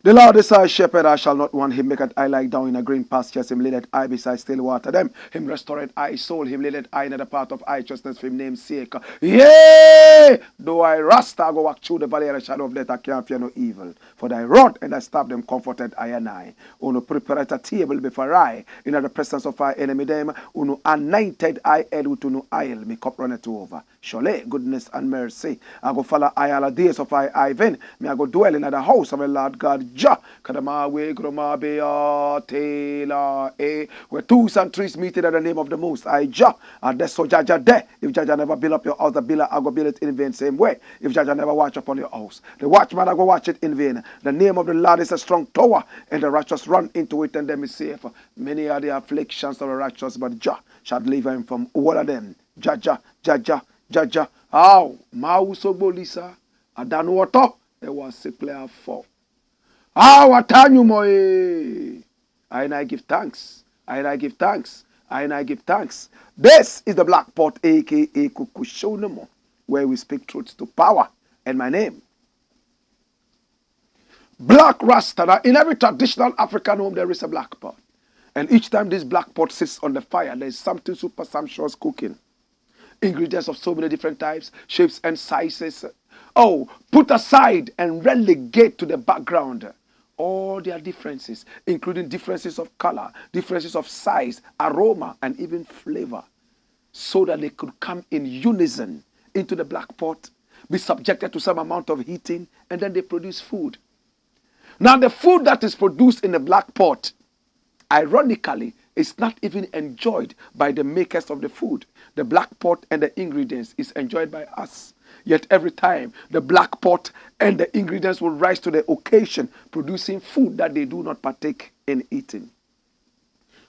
The Lord is our shepherd, I shall not want. Him maketh I lie down in a green pastures. Him leadeth I beside still water. Them him restoreth I soul. Him leadeth I in the path of righteousness for him name's sake. Yea, though I rasta go walk through the valley of the shadow of death, I can't fear no evil. For thy rod and thy staff them comforted I and I. Uno prepareth a table before I in the presence of our enemy them. Uno anointed I head with no oil. Me cup runneth over. Surely goodness and mercy I go follow I all the days of I Ivan. Me I go dwell in the house of the Lord God. Ja, Kadama we groma bea tela eh. Where twos and threes meet in the name of the Most High Ja. And that's so Jaja there. If Jaja never build up your house, the builder I go build it in vain. Same way. If Jaja never watch upon your house, the watchman I go watch it in vain. The name of the Lord is a strong tower, and the righteous run into it and them is safe. Many are the afflictions of the righteous, but Jah shall deliver him from all of them. Jaja, Jaja, Jaja. How? Mauso bolisa. Adanuoto. There was a player for. How atanyu moe. I give thanks. I give thanks. I give thanks. This is the Black Pot, aka Kukushonemo, where we speak truth to power. And my name, Black Rasta. Now, in every traditional African home, there is a black pot. And each time this black pot sits on the fire, there is something super sumptuous cooking. Ingredients of so many different types, shapes, and sizes. Oh, put aside and relegate to the background all their differences, including differences of color, differences of size, aroma, and even flavor, so that they could come in unison into the black pot, be subjected to some amount of heating, and then they produce food. Now, the food that is produced in the black pot, ironically, is not even enjoyed by the makers of the food. The black pot and the ingredients is enjoyed by us. Yet every time, the black pot and the ingredients will rise to the occasion, producing food that they do not partake in eating.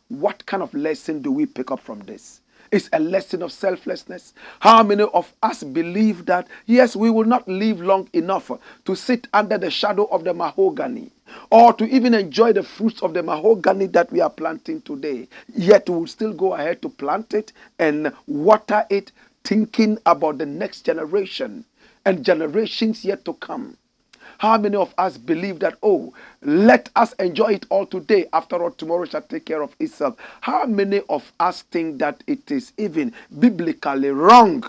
What kind of lesson do we pick up from this? It's a lesson of selflessness. How many of us believe that, yes, we will not live long enough to sit under the shadow of the mahogany or to even enjoy the fruits of the mahogany that we are planting today, yet we will still go ahead to plant it and water it, thinking about the next generation and generations yet to come. How many of us believe that, oh, let us enjoy it all today, after all tomorrow shall take care of itself? How many of us think that it is even biblically wrong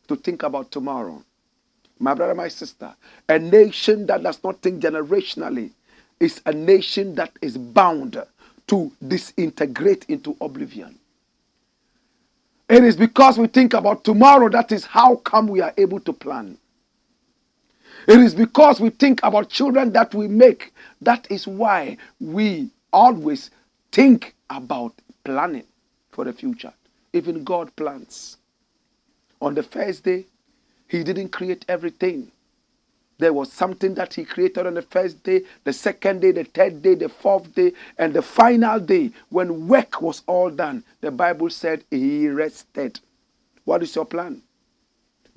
to think about tomorrow? My brother, my sister, a nation that does not think generationally is a nation that is bound to disintegrate into oblivion. It is because we think about tomorrow that is how come we are able to plan. It is because we think about children that we make. That is why we always think about planning for the future. Even God plans. On the first day, he didn't create everything. There was something that he created on the first day, the second day, the third day, the fourth day, and the final day, when work was all done. The Bible said he rested. What is your plan?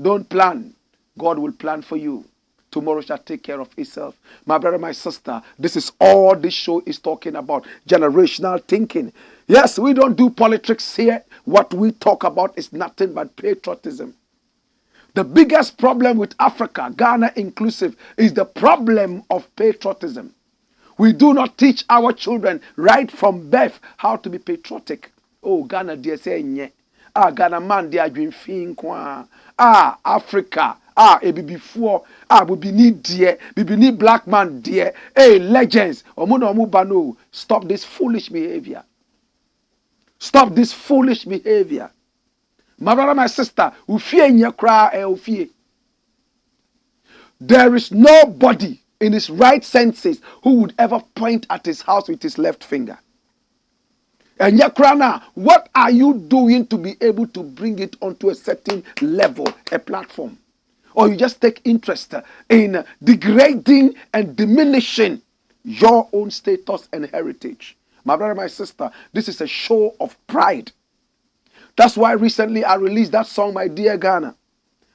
Don't plan. God will plan for you. Tomorrow shall take care of itself. My brother, my sister, this is all this show is talking about. Generational thinking. Yes, we don't do politics here. What we talk about is nothing but patriotism. The biggest problem with Africa, Ghana inclusive, is the problem of patriotism. We do not teach our children right from birth how to be patriotic. Oh, Ghana, dear, say, nye. Ah, Ghana man, dear, dream fin kwa. Ah, Africa. Ah, before. Ah, we need dear. We need black man dear. Hey, legends. Stop this foolish behavior. Stop this foolish behavior. My brother, my sister, there is nobody in his right senses who would ever point at his house with his left finger. And Yakrana, what are you doing to be able to bring it onto a certain level, a platform? Or you just take interest in degrading and diminishing your own status and heritage. My brother, my sister, this is a show of pride. That's why recently I released that song, My Dear Ghana.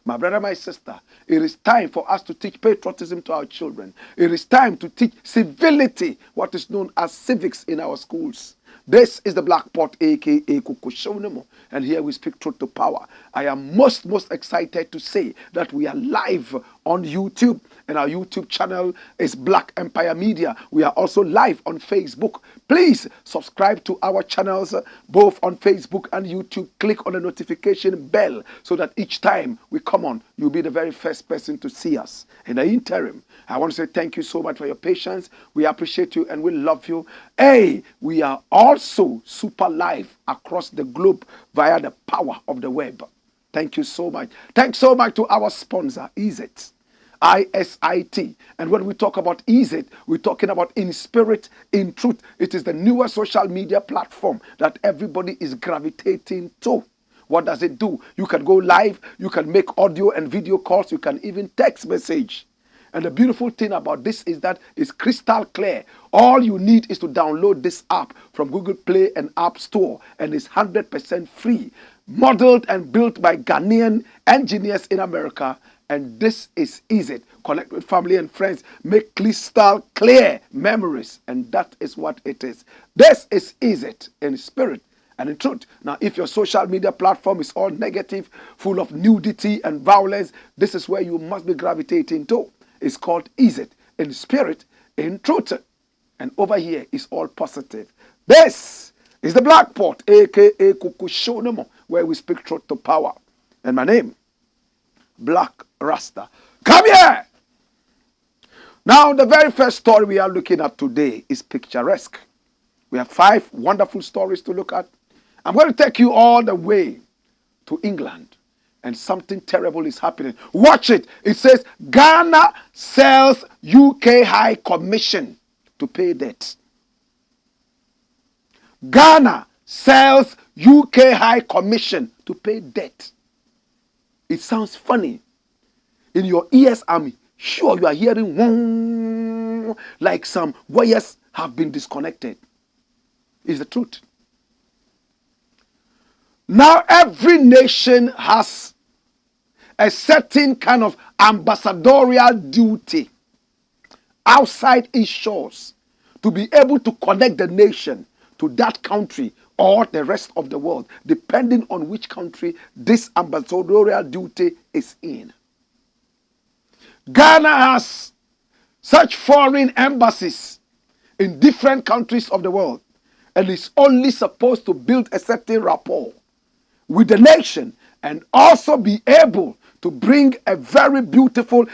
My brother, my sister, it is time for us to teach patriotism to our children. It is time to teach civility, what is known as civics in our schools. This is the Black Pot, aka Kukushonemo, and here we speak truth to power. I am most excited to say that we are live on YouTube, and our YouTube channel is Black Empire Media. We are also live on Facebook. Please subscribe to our channels both on Facebook and YouTube. Click on the notification bell so that each time we come on, you'll be the very first person to see us. In the interim, I want to say thank you so much for your patience. We appreciate you and we love you. Hey, we are also super live across the globe via the power of the web. Thank you so much. Thanks so much to our sponsor, EasyIt. ISIT. And when we talk about EasyIt, we're talking about in spirit, in truth. It is the newer social media platform that everybody is gravitating to. What does it do? You can go live, you can make audio and video calls, you can even text message. And the beautiful thing about this is that it's crystal clear. All you need is to download this app from Google Play and App Store, and it's 100% free. Modeled and built by Ghanaian engineers in America. And this is easy. Connect with family and friends. Make crystal clear memories. And that is what it is. This is easy in spirit and in truth. Now, if your social media platform is all negative, full of nudity and violence, this is where you must be gravitating to. It's called easy in spirit, in truth. And over here is all positive. This is the Black Pot, aka Kukushonemo, where we speak truth to power. And my name, Blakk Rasta. Come here! Now, the very first story we are looking at today is picturesque. We have 5 wonderful stories to look at. I'm going to take you all the way to England. And something terrible is happening. Watch it. It says, Ghana sells UK High Commission to pay debt. Ghana sells UK High Commission to pay debt. It sounds funny. In your ears, I'm sure you are hearing wong, like some wires have been disconnected. It's the truth. Now every nation has a certain kind of ambassadorial duty outside its shores to be able to connect the nation to that country or the rest of the world, depending on which country this ambassadorial duty is in. Ghana has such foreign embassies in different countries of the world, and is only supposed to build a certain rapport with the nation and also be able to bring a very beautiful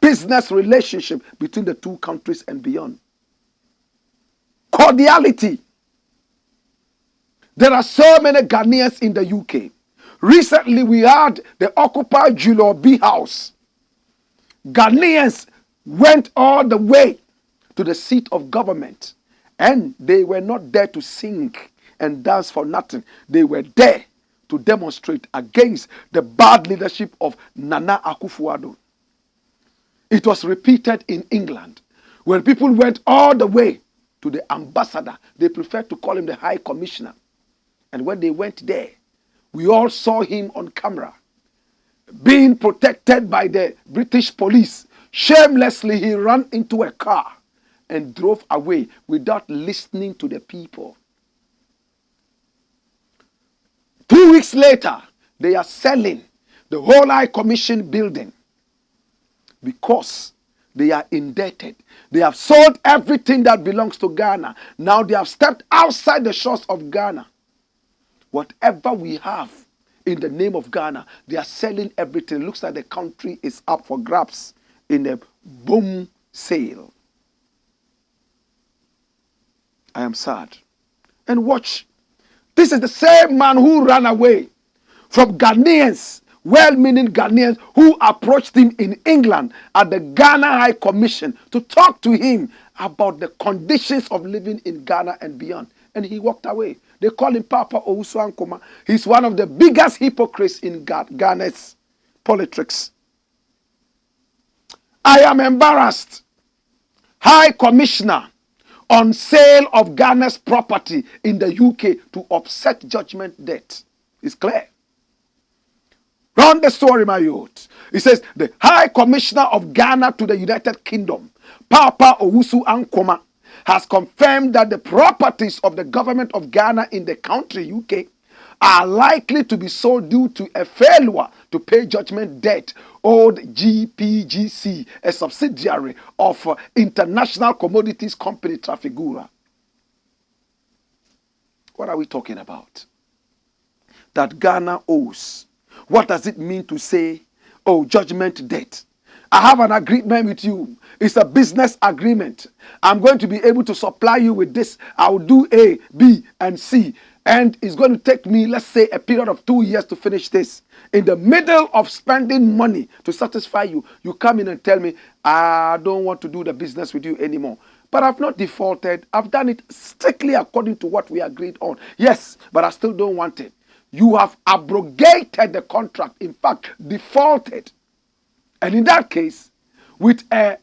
business relationship between the two countries and beyond. Cordiality. There are so many Ghanaians in the UK. Recently, we had the Occupy Julobi House. Ghanaians went all the way to the seat of government, and they were not there to sing and dance for nothing. They were there to demonstrate against the bad leadership of Nana Akufo-Addo. It was repeated in England. When people went all the way to the ambassador, they preferred to call him the High Commissioner. And when they went there, we all saw him on camera, being protected by the British police. Shamelessly, he ran into a car and drove away without listening to the people. 2 weeks later, they are selling the whole High Commission building because they are indebted. They have sold everything that belongs to Ghana. Now they have stepped outside the shores of Ghana. Whatever we have in the name of Ghana, they are selling everything. It looks like the country is up for grabs in a boom sale. I am sad. And watch. This is the same man who ran away from Ghanaians, well-meaning Ghanaians who approached him in England at the Ghana High Commission to talk to him about the conditions of living in Ghana and beyond. And he walked away. They call him Papa Owusu Ankoma. He's one of the biggest hypocrites in Ghana's politics. I am embarrassed. High Commissioner on sale of Ghana's property in the UK to offset judgment debt. It's clear. Run the story, my youth. It says the High Commissioner of Ghana to the United Kingdom, Papa Owusu Ankoma, has confirmed that the properties of the government of Ghana in the country, UK, are likely to be sold due to a failure to pay judgment debt owed GPGC, a subsidiary of International Commodities Company Trafigura. What are we talking about? That Ghana owes. What does it mean to say, oh, judgment debt? I have an agreement with you. It's a business agreement. I'm going to be able to supply you with this. I will do A, B, and C. And it's going to take me, let's say, a period of 2 years to finish this. In the middle of spending money to satisfy you, you come in and tell me, I don't want to do the business with you anymore. But I've not defaulted. I've done it strictly according to what we agreed on. Yes, but I still don't want it. You have abrogated the contract. In fact, defaulted. And in that case, with a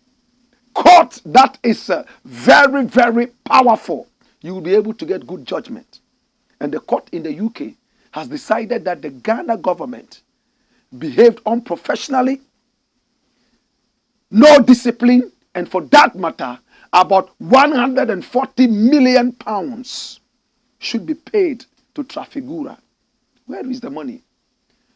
court that is very, very powerful, you will be able to get good judgment. And the court in the UK has decided that the Ghana government behaved unprofessionally, no discipline, and for that matter, about 140 million pounds should be paid to Trafigura. Where is the money?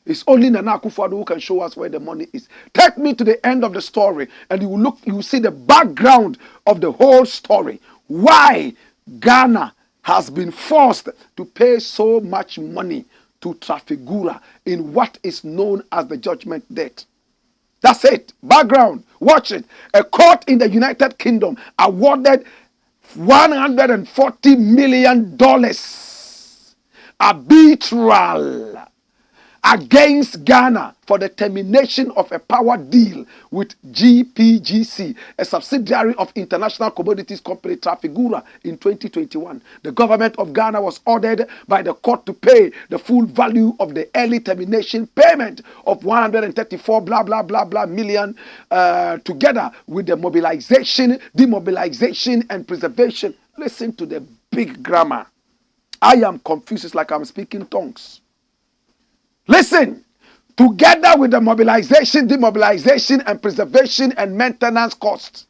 It's only Nana Akufo-Addo who can show us where the money is. Take me to the end of the story and you will see the background of the whole story. Why Ghana has been forced to pay so much money to Trafigura in what is known as the judgment debt. That's it. Background. Watch it. A court in the United Kingdom awarded $140 million arbitral against Ghana for the termination of a power deal with GPGC, a subsidiary of International Commodities Company Trafigura, in 2021. The government of Ghana was ordered by the court to pay the full value of the early termination payment of 134 blah blah blah blah million together with the mobilization, demobilization and preservation. Listen to the big grammar. I am confused. It's like I'm speaking tongues. Listen, together with the mobilization, demobilization, and preservation and maintenance costs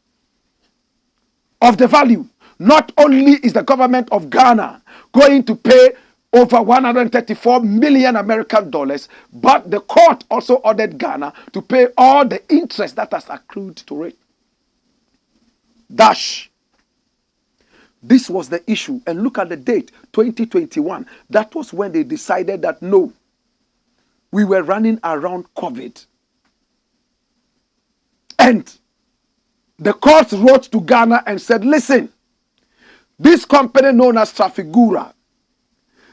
of the value, not only is the government of Ghana going to pay over 134 million American dollars, but the court also ordered Ghana to pay all the interest that has accrued to it. Dash. This was the issue. And look at the date, 2021. That was when they decided that no, we were running around COVID. And the court wrote to Ghana and said, listen, this company known as Trafigura,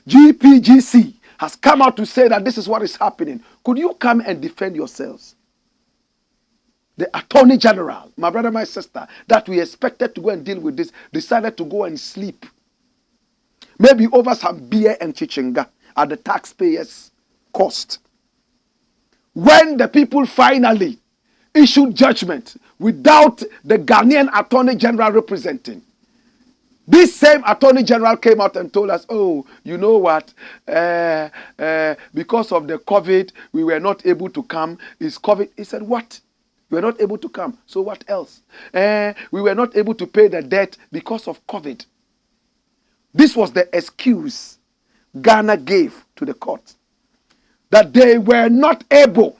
GPGC, has come out to say that this is what is happening. Could you come and defend yourselves? The Attorney General, my brother, my sister, that we expected to go and deal with this, decided to go and sleep. Maybe over some beer and chichinga at the taxpayers' cost. When the people finally issued judgment without the Ghanaian Attorney General representing, this same Attorney General came out and told us, oh, you know what, because of the COVID, we were not able to come. Is COVID? He said, what? We were not able to come. So what else? We were not able to pay the debt because of COVID. This was the excuse Ghana gave to the court, that they were not able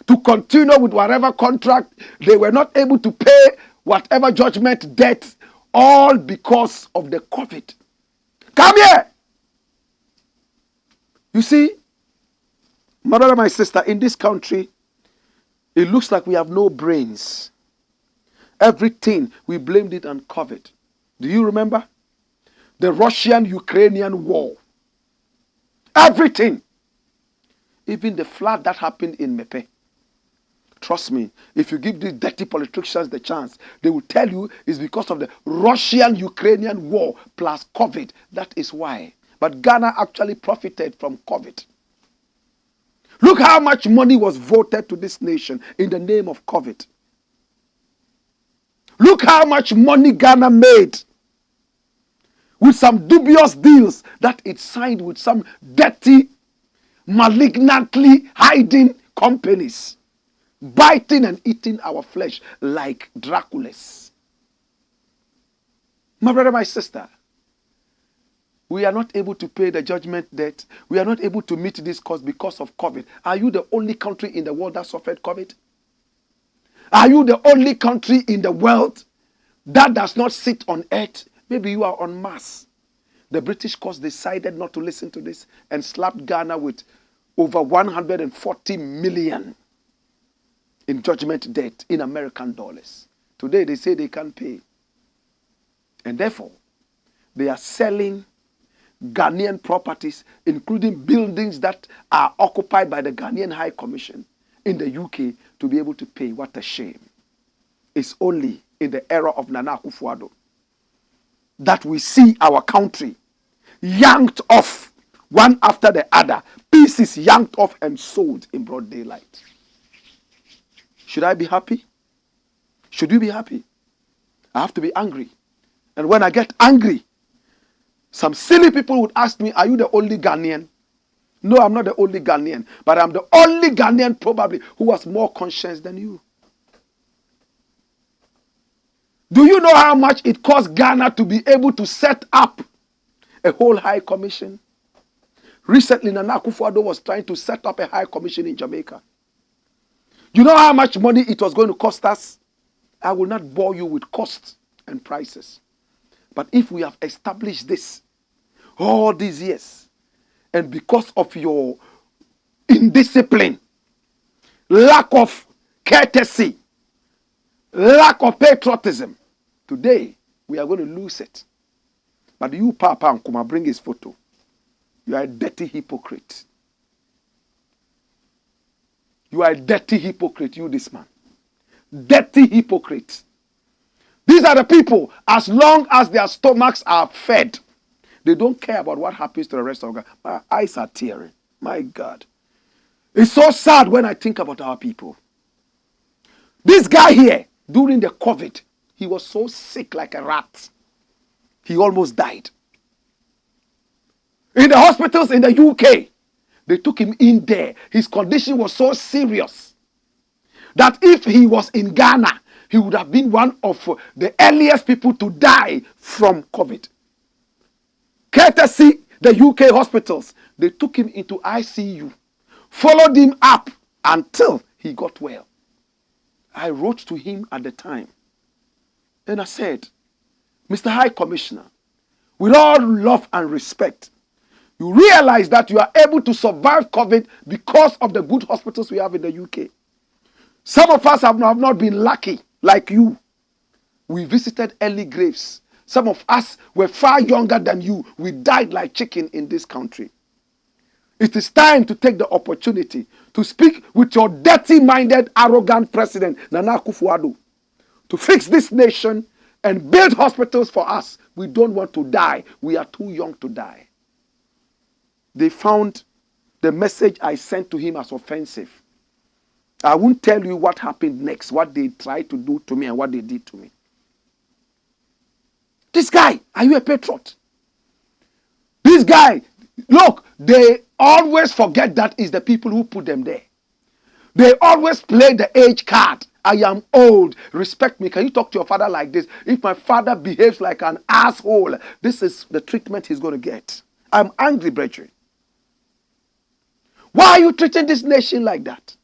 to continue with whatever contract. They were not able to pay whatever judgment debt, all because of the COVID. Come here. You see, my brother, my sister, in this country, it looks like we have no brains. Everything, we blamed it on COVID. Do you remember? The Russian-Ukrainian war. Everything. Even the flood that happened in Mepe. Trust me, if you give these dirty politicians the chance, they will tell you it's because of the Russian-Ukrainian war plus COVID. That is why. But Ghana actually profited from COVID. Look how much money was voted to this nation in the name of COVID. Look how much money Ghana made with some dubious deals that it signed with some dirty, malignantly hiding companies, biting and eating our flesh like Draculas. My brother, my sister, we are not able to pay the judgment debt. We are not able to meet this cost because of COVID. Are you the only country in the world that suffered COVID? Are you the only country in the world that does not sit on earth? Maybe you are on Mars. The British court decided not to listen to this and slapped Ghana with over 140 million in judgment debt in American dollars. Today they say they can't pay. And therefore, they are selling Ghanaian properties, including buildings that are occupied by the Ghanaian High Commission in the UK, to be able to pay. What a shame. It's only in the era of Nana Akufo-Addo that we see our country yanked off one after the other, pieces yanked off and sold in broad daylight. Should I be happy? Should you be happy? I have to be angry. And when I get angry, some silly people would ask me, are you the only Ghanaian? No, I'm not the only Ghanaian, but I'm the only Ghanaian probably who has more conscience than you. Do you know how much it costs Ghana to be able to set up a whole high commission? Recently, Nana Akufo-Addo was trying to set up a high commission in Jamaica. You know how much money it was going to cost us? I will not bore you with costs and prices. But if we have established this all these years, and because of your indiscipline, lack of courtesy, lack of patriotism, today we are going to lose it. But you, Papa Nkuma, bring his photo. You are a dirty hypocrite. You are a dirty hypocrite, you this man. Dirty hypocrite. These are the people, as long as their stomachs are fed, they don't care about what happens to the rest of God. My eyes are tearing. My God. It's so sad when I think about our people. This guy here, during the COVID, he was so sick like a rat. He almost died. In the hospitals in the UK, they took him in there. His condition was so serious that if he was in Ghana, he would have been one of the earliest people to die from COVID. Courtesy the UK hospitals, they took him into ICU, followed him up until he got well. I wrote to him at the time, and I said, Mr. High Commissioner, with all love and respect, you realize that you are able to survive COVID because of the good hospitals we have in the UK. Some of us have not been lucky like you. We visited early graves. Some of us were far younger than you. We died like chicken in this country. It is time to take the opportunity to speak with your dirty-minded, arrogant president, Nana Akufo-Addo, to fix this nation and build hospitals for us. We don't want to die. We are too young to die. They found the message I sent to him as offensive. I won't tell you what happened next, what they tried to do to me and what they did to me. This guy, are you a patriot? This guy, look, they always forget that it's the people who put them there. They always play the age card. I am old. Respect me. Can you talk to your father like this? If my father behaves like an asshole, this is the treatment he's going to get. I'm angry, brethren. Why are you treating this nation like that?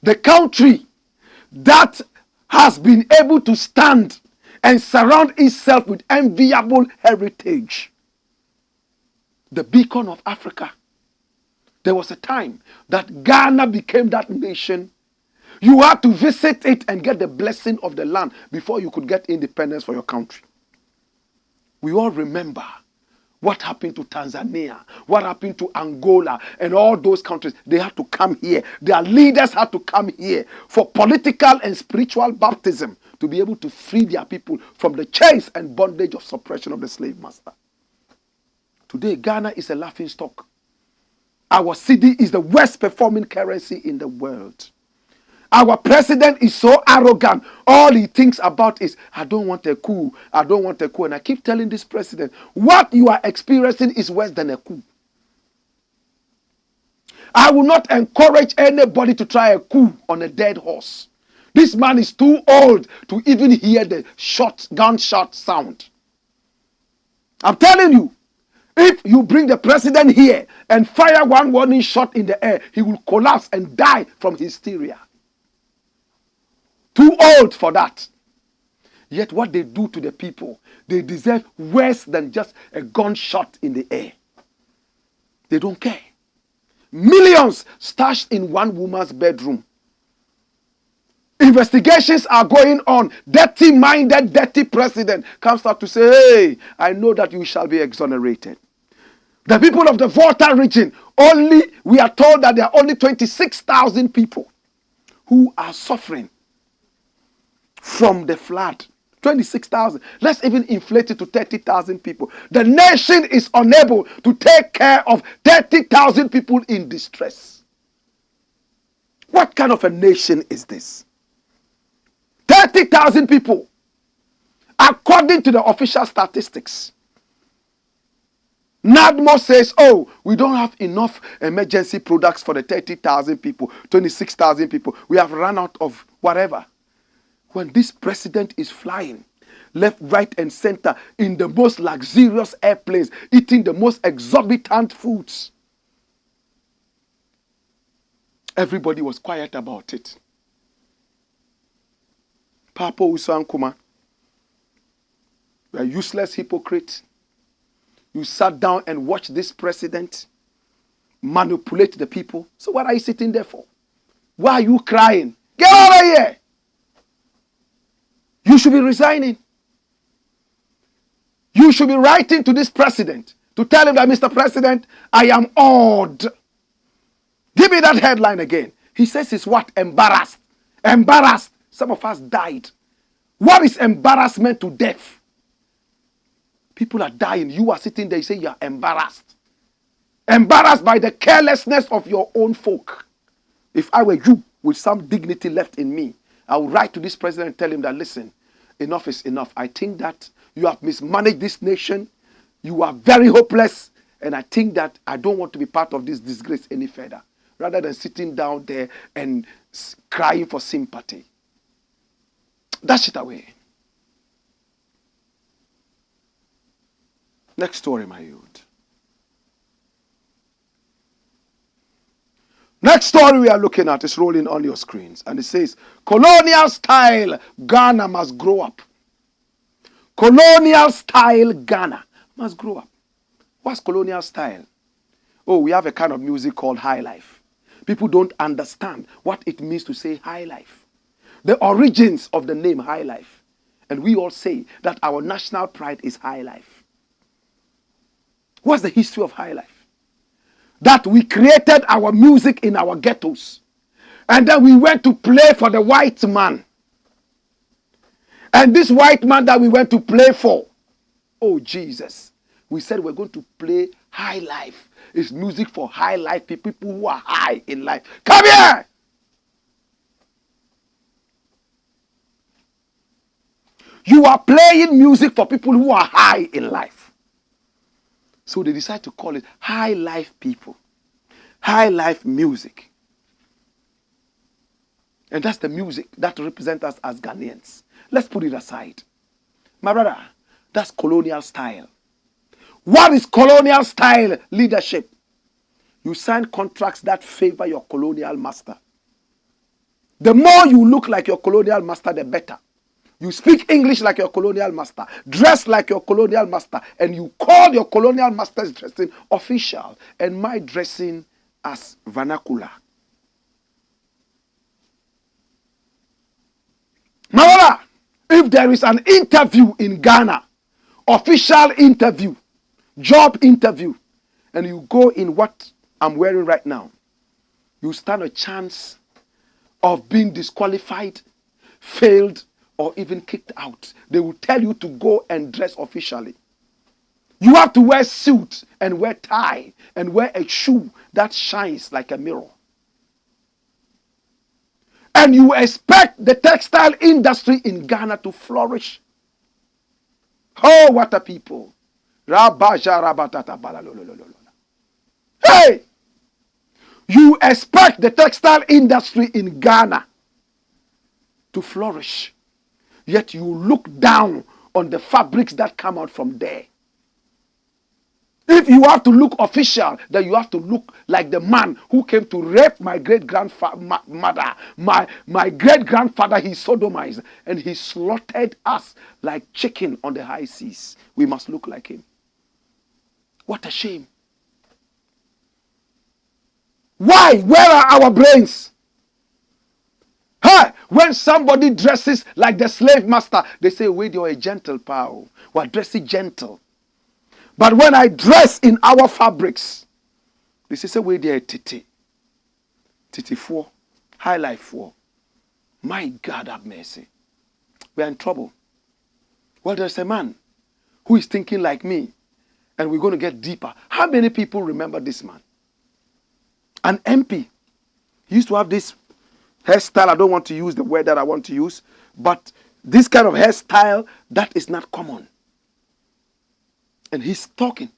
The country that has been able to stand and surround itself with enviable heritage. The beacon of Africa. There was a time that Ghana became that nation. You had to visit it and get the blessing of the land before you could get independence for your country. We all remember What happened to Tanzania? What happened to Angola and all those countries? They had to come here. Their leaders had to come here for political and spiritual baptism to be able to free their people from the chains and bondage of suppression of the slave master. Today, Ghana is a laughing stock. Our cedi is the worst performing currency in the world. Our president is so arrogant. All he thinks about is, I don't want a coup. I don't want a coup. And I keep telling this president, what you are experiencing is worse than a coup. I will not encourage anybody to try a coup on a dead horse. This man is too old to even hear the gunshot sound. I'm telling you, if you bring the president here and fire one warning shot in the air, he will collapse and die from hysteria. Too old for that. Yet what they do to the people, they deserve worse than just a gunshot in the air. They don't care. Millions stashed in one woman's bedroom. Investigations are going on. Dirty-minded, dirty president comes out to say, hey, I know that you shall be exonerated. The people of the Volta region, we are told that there are only 26,000 people who are suffering from the flood. 26,000. Let's even inflate it to 30,000 people. The nation is unable to take care of 30,000 people in distress. What kind of a nation is this? 30,000 people, according to the official statistics. NADMO says, oh, we don't have enough emergency products for the 30,000 people, 26,000 people. We have run out of whatever. When this president is flying left, right, and center in the most luxurious airplanes, eating the most exorbitant foods, everybody was quiet about it. Papa Usankuma, you are a useless hypocrite. You sat down and watched this president manipulate the people. So what are you sitting there for? Why are you crying? Get out of here! You should be resigning. You should be writing to this president to tell him that, Mr. President, I am awed. Give me that headline again. He says he's what? Embarrassed. Embarrassed. Some of us died. What is embarrassment to death? People are dying. You are sitting there, you say you are embarrassed. Embarrassed by the carelessness of your own folk. If I were you, with some dignity left in me, I would write to this president and tell him that, listen, enough is enough. I think that you have mismanaged this nation. You are very hopeless. And I think that I don't want to be part of this disgrace any further. Rather than sitting down there and crying for sympathy. Dash it away. Next story, my youth. Next story we are looking at is rolling on your screens. And it says, colonial style Ghana must grow up. Colonial style Ghana must grow up. What's colonial style? Oh, we have a kind of music called high life. People don't understand what it means to say high life. The origins of the name high life. And we all say that our national pride is high life. What's the history of high life? That we created our music in our ghettos. And then we went to play for the white man. And this white man that we went to play for, oh Jesus, we said we're going to play high life. It's music for high life people who are high in life. Come here! You are playing music for people who are high in life. So they decide to call it high life people. High life music. And that's the music that represents us as Ghanaians. Let's put it aside. My brother, that's colonial style. What is colonial style leadership? You sign contracts that favor your colonial master. The more you look like your colonial master, the better. You speak English like your colonial master, dress like your colonial master, and you call your colonial master's dressing official and my dressing as vernacular. Mawala, if there is an interview in Ghana, official interview, job interview, and you go in what I'm wearing right now, you stand a chance of being disqualified, failed, or even kicked out. They will tell you to go and dress officially. You have to wear suit and wear tie and wear a shoe that shines like a mirror. And you expect the textile industry in Ghana to flourish. Oh, what a people. Hey! You expect the textile industry in Ghana to flourish. Yet you look down on the fabrics that come out from there. If you have to look official, then you have to look like the man who came to rape my great-grandmother. My great-grandfather, he sodomized, and he slaughtered us like chicken on the high seas. We must look like him. What a shame. Why? Where are our brains? Hey, when somebody dresses like the slave master, they say, wait, you're a gentle pal. We're dressing gentle. But when I dress in our fabrics, they say, wait, they're titi. Titi 4. High life 4. My God have mercy. We're in trouble. Well, there's a man who is thinking like me, and we're going to get deeper. How many people remember this man? An MP. He used to have this hairstyle. I don't want to use the word that I want to use, but this kind of hairstyle that is not common. And he's talking.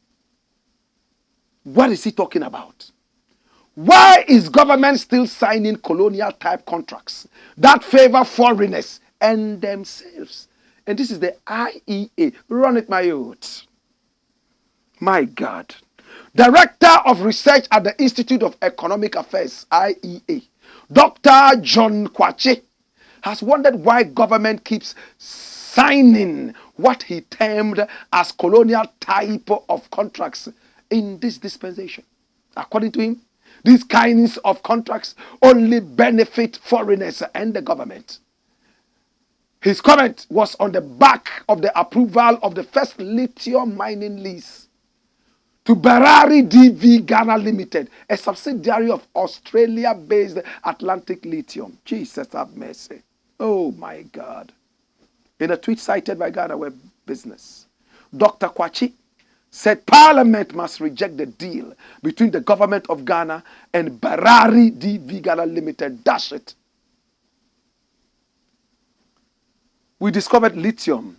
What is he talking about? Why is government still signing colonial type contracts that favor foreigners and themselves? And this is the IEA. Run it, my youth. My God. Director of Research at the Institute of Economic Affairs, IEA, Dr. John Kwache, has wondered why government keeps signing what he termed as colonial type of contracts in this dispensation. According to him, these kinds of contracts only benefit foreigners and the government. His comment was on the back of the approval of the first lithium mining lease to Berari DV Ghana Limited, a subsidiary of Australia-based Atlantic Lithium. Jesus have mercy. Oh my God. In a tweet cited by Ghana Web Business, Dr. Kwachi said Parliament must reject the deal between the government of Ghana and Berari DV Ghana Limited. Dash it. We discovered lithium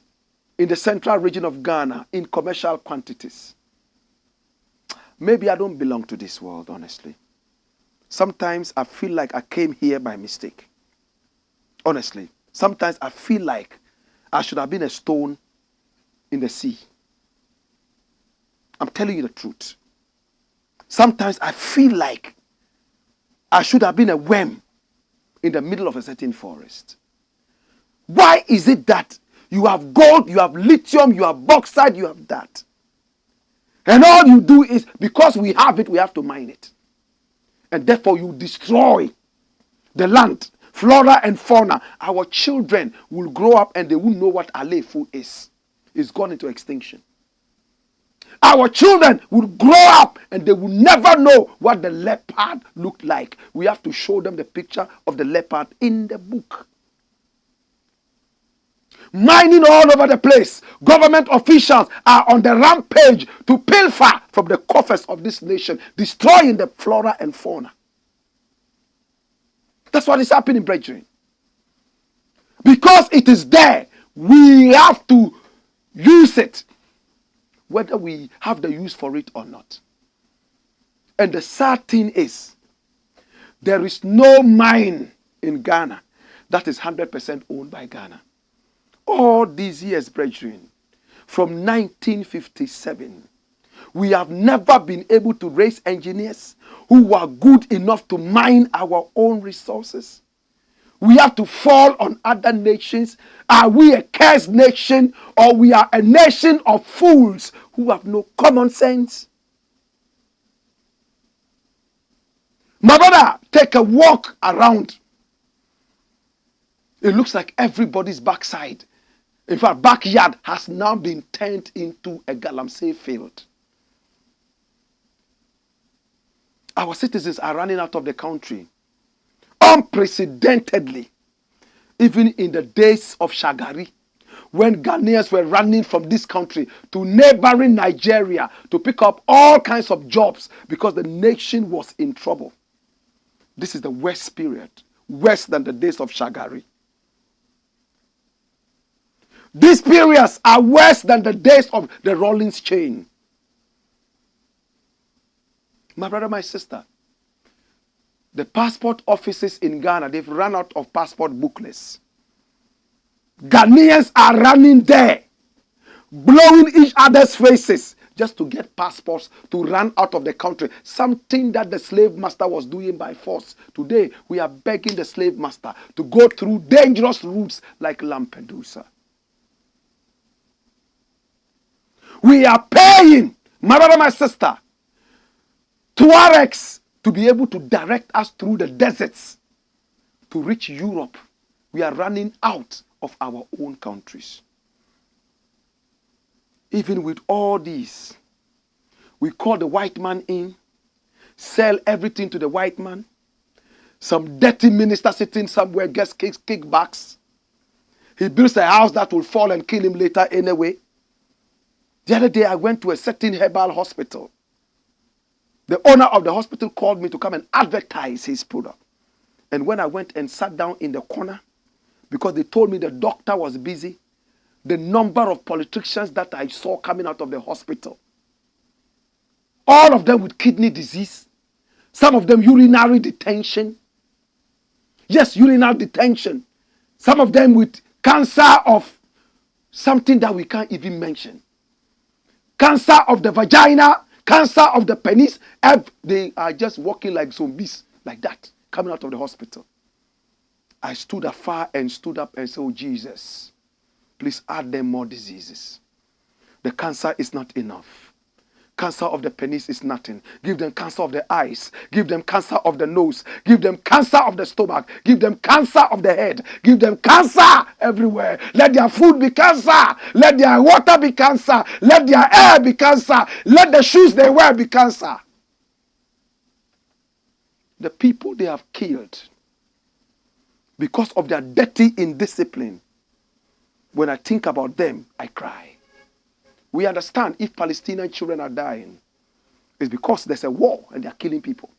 in the central region of Ghana in commercial quantities. Maybe I don't belong to this world, honestly. Sometimes I feel like I came here by mistake. Honestly, sometimes I feel like I should have been a stone in the sea. I'm telling you the truth. Sometimes I feel like I should have been a worm in the middle of a certain forest. Why is it that you have gold, you have lithium, you have bauxite, you have that? And all you do is, because we have it, we have to mine it. And therefore you destroy the land, flora and fauna. Our children will grow up and they will know what Alefu is. It's gone into extinction. Our children will grow up and they will never know what the leopard looked like. We have to show them the picture of the leopard in the book. Mining all over the place. Government officials are on the rampage to pilfer from the coffers of this nation, destroying the flora and fauna. That's what is happening, brethren. Because it is there, we have to use it, whether we have the use for it or not. And the sad thing is, there is no mine in Ghana that is 100% owned by Ghana. All these years, brethren, from 1957, we have never been able to raise engineers who were good enough to mine our own resources. We have to fall on other nations. Are we a cursed nation, or we are a nation of fools who have no common sense? My brother, take a walk around. It looks like everybody's backside, in fact, backyard has now been turned into a galamsey field. Our citizens are running out of the country unprecedentedly. Even in the days of Shagari, when Ghanaians were running from this country to neighboring Nigeria to pick up all kinds of jobs because the nation was in trouble. This is the worst period, worse than the days of Shagari. These periods are worse than the days of the Rollins chain. My brother, my sister, the passport offices in Ghana, they've run out of passport booklets. Ghanaians are running there, blowing each other's faces just to get passports to run out of the country. Something that the slave master was doing by force. Today, we are begging the slave master to go through dangerous routes like Lampedusa. We are paying, my brother, my sister, Tuaregs to be able to direct us through the deserts to reach Europe. We are running out of our own countries. Even with all these, we call the white man in, sell everything to the white man. Some dirty minister sitting somewhere gets kickbacks. He builds a house that will fall and kill him later anyway. The other day I went to a certain herbal hospital. The owner of the hospital called me to come and advertise his product. And when I went and sat down in the corner, because they told me the doctor was busy, the number of politicians that I saw coming out of the hospital, all of them with kidney disease, some of them urinary detention. Yes, urinary detention. Some of them with cancer of something that we can't even mention. Cancer of the vagina, cancer of the penis. They are just walking like zombies, like that, coming out of the hospital. I stood afar and stood up and said, oh, Jesus, please add them more diseases. The cancer is not enough. Cancer of the penis is nothing. Give them cancer of the eyes. Give them cancer of the nose. Give them cancer of the stomach. Give them cancer of the head. Give them cancer everywhere. Let their food be cancer. Let their water be cancer. Let their air be cancer. Let the shoes they wear be cancer. The people they have killed because of their dirty indiscipline, when I think about them, I cry. We understand if Palestinian children are dying, it's because there's a war and they are killing people.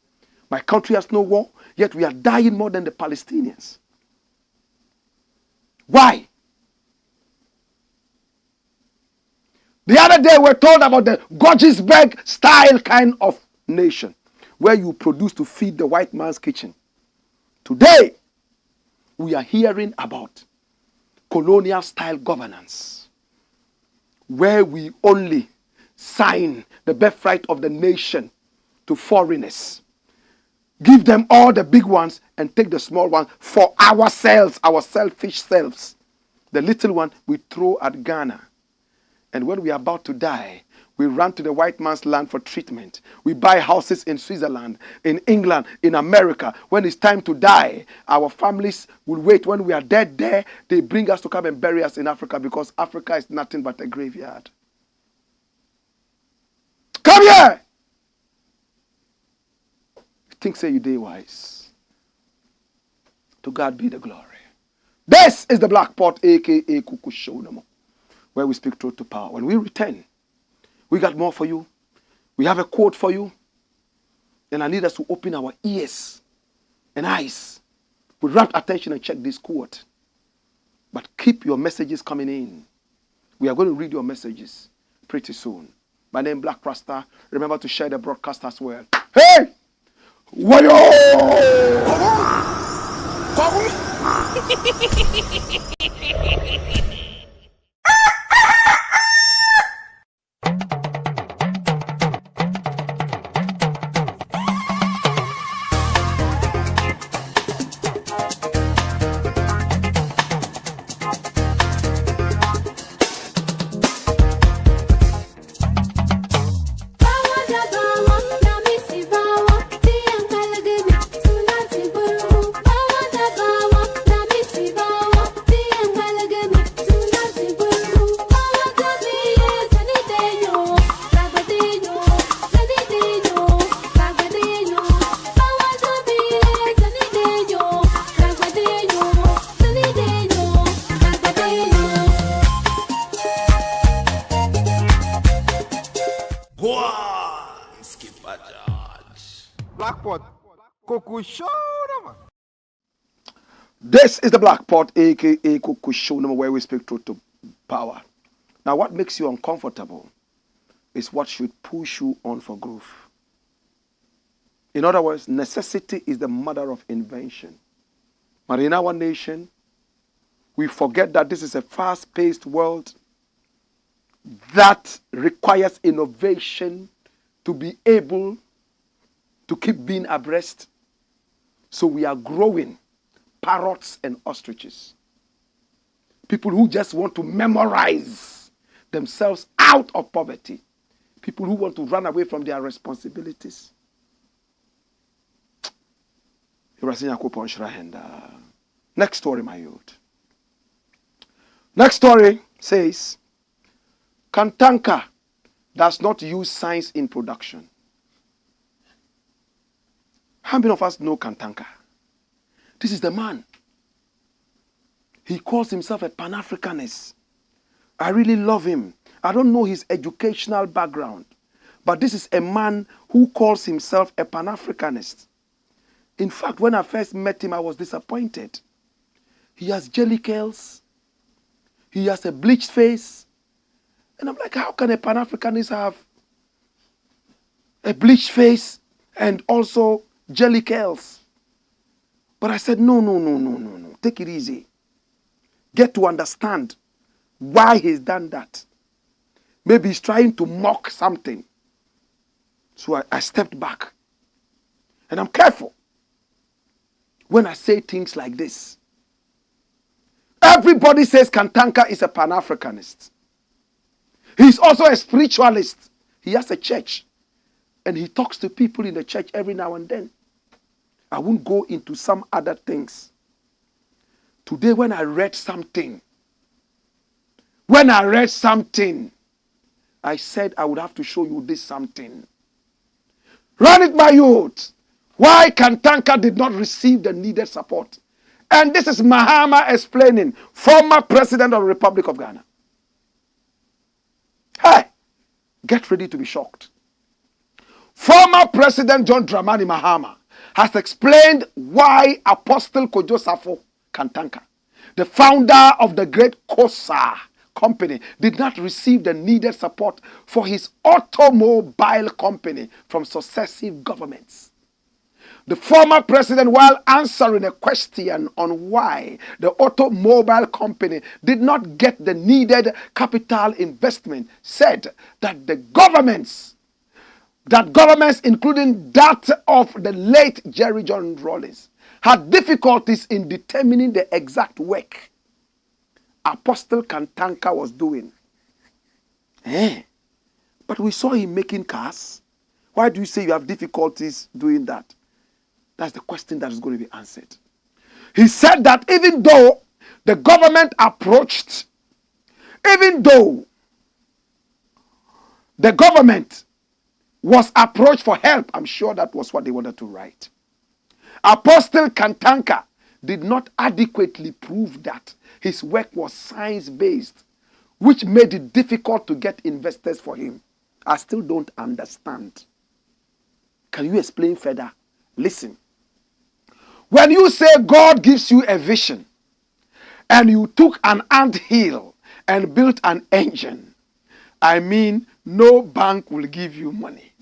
My country has no war, yet we are dying more than the Palestinians. Why? The other day we're told about the Gettysburg style kind of nation, where you produce to feed the white man's kitchen. Today, we are hearing about colonial-style governance, where we only sign the birthright of the nation to foreigners, give them all the big ones and take the small ones for ourselves, our selfish selves. The little one we throw at Ghana. And when we are about to die, we run to the white man's land for treatment. We buy houses in Switzerland, in England, in America. When it's time to die, our families will wait. When we are dead there, they bring us to come and bury us in Africa, because Africa is nothing but a graveyard. Come here! Think say you day wise. To God be the glory. This is the Black Pot, aka Kuku Show, where we speak truth to power. When we return, we got more for you. We have a quote for you. And I need us to open our ears and eyes with rapt attention and check this quote. But keep your messages coming in. We are going to read your messages pretty soon. My name is Blakk Rasta. Remember to share the broadcast as well. Hey! Wayo! This is the Black Pot, aka Kukushonama, where we speak truth to power. Now, what makes you uncomfortable is what should push you on for growth. In other words, necessity is the mother of invention. But in our nation, we forget that this is a fast-paced world that requires innovation to be able to keep being abreast. So we are growing parrots and ostriches. People who just want to memorize themselves out of poverty. People who want to run away from their responsibilities. Next story, my youth. Next story says, Kantanka does not use science in production. How many of us know Kantanka? This is the man. He calls himself a Pan-Africanist. I really love him. I don't know his educational background, but this is a man who calls himself a Pan-Africanist. In fact, when I first met him, I was disappointed. He has jelly curls. He has a bleached face. And I'm like, how can a Pan-Africanist have a bleached face and also jelly curls? But I said, no. Take it easy. Get to understand why he's done that. Maybe he's trying to mock something. So I stepped back. And I'm careful when I say things like this. Everybody says Kantanka is a Pan-Africanist. He's also a spiritualist. He has a church. And he talks to people in the church every now and then. I won't go into some other things. Today when I read something, I said I would have to show you this something. Run it by youth. Why Kantanka did not receive the needed support. And this is Mahama explaining, former president of the Republic of Ghana. Hey, get ready to be shocked. Former President John Dramani Mahama has explained why Apostle Kojo Safo Kantanka, the founder of the great Kosa company, did not receive the needed support for his automobile company from successive governments. The former president, while answering a question on why the automobile company did not get the needed capital investment, said that governments, including that of the late Jerry John Rawlings, had difficulties in determining the exact work Apostle Kantanka was doing. But we saw him making cars. Why do you say you have difficulties doing that? That's the question that is going to be answered. He said that even though the government was approached for help, I'm sure that was what they wanted to write. Apostle Kantanka did not adequately prove that his work was science-based, which made it difficult to get investors for him. I still don't understand. Can you explain further? Listen. When you say God gives you a vision and you took an anthill and built an engine, I mean, no bank will give you money.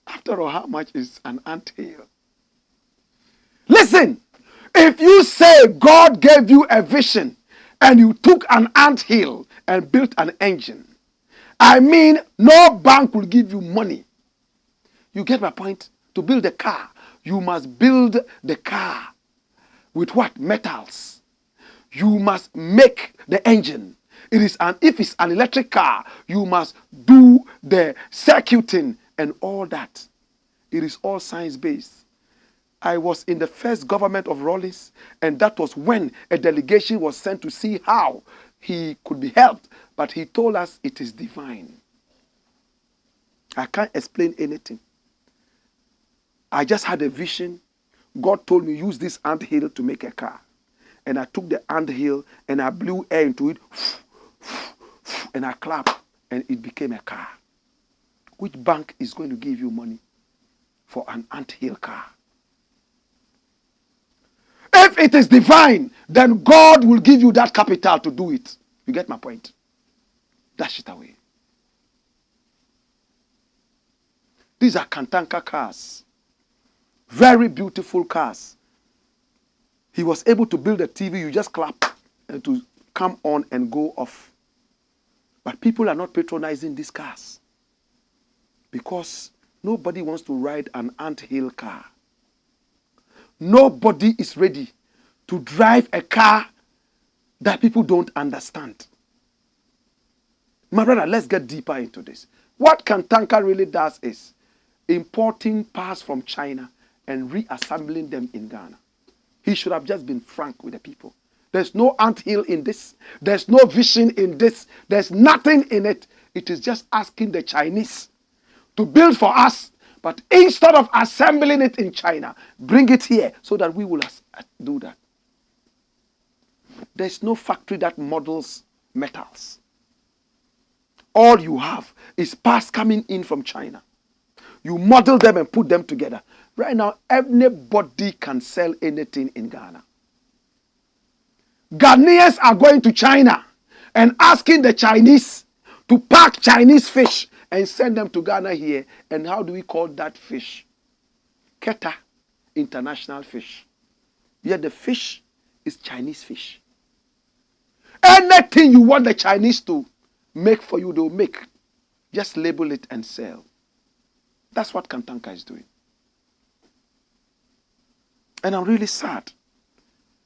After all, how much is an anthill? Listen, if you say God gave you a vision and you took an anthill and built an engine, I mean, no bank will give you money. You get my point? To build a car, you must build the car with what? Metals. You must make the engine. If it's an electric car, you must do the circuiting and all that. It is all science-based. I was in the first government of Rawlings, and that was when a delegation was sent to see how he could be helped. But he told us it is divine. I can't explain anything. I just had a vision. God told me, use this anthill to make a car. And I took the anthill and I blew air into it. And I clapped and it became a car. Which bank is going to give you money for an anthill car. If it is divine, then God will give you that capital to do it. You get my point? Dash it away. These are Kantanka cars. Very beautiful cars. He was able to build a TV, you just clap and to come on and go off. But people are not patronizing these cars because nobody wants to ride an anthill car. Nobody is ready to drive a car that people don't understand. My brother, let's get deeper into this. What Kantanka really does is importing parts from China and reassembling them in Ghana. He should have just been frank with the people. There's no anthill in this. There's no vision in this. There's nothing in it. It is just asking the Chinese to build for us, but instead of assembling it in China, bring it here so that we will do that. There's no factory that models metals. All you have is parts coming in from China. You model them and put them together. Right now, anybody can sell anything in Ghana. Ghanaians are going to China and asking the Chinese to pack Chinese fish and send them to Ghana here. And how do we call that fish? Keta, international fish. Yet the fish is Chinese fish. Anything you want the Chinese to make for you, they'll make. Just label it and sell. That's what Kantanka is doing. And I'm really sad.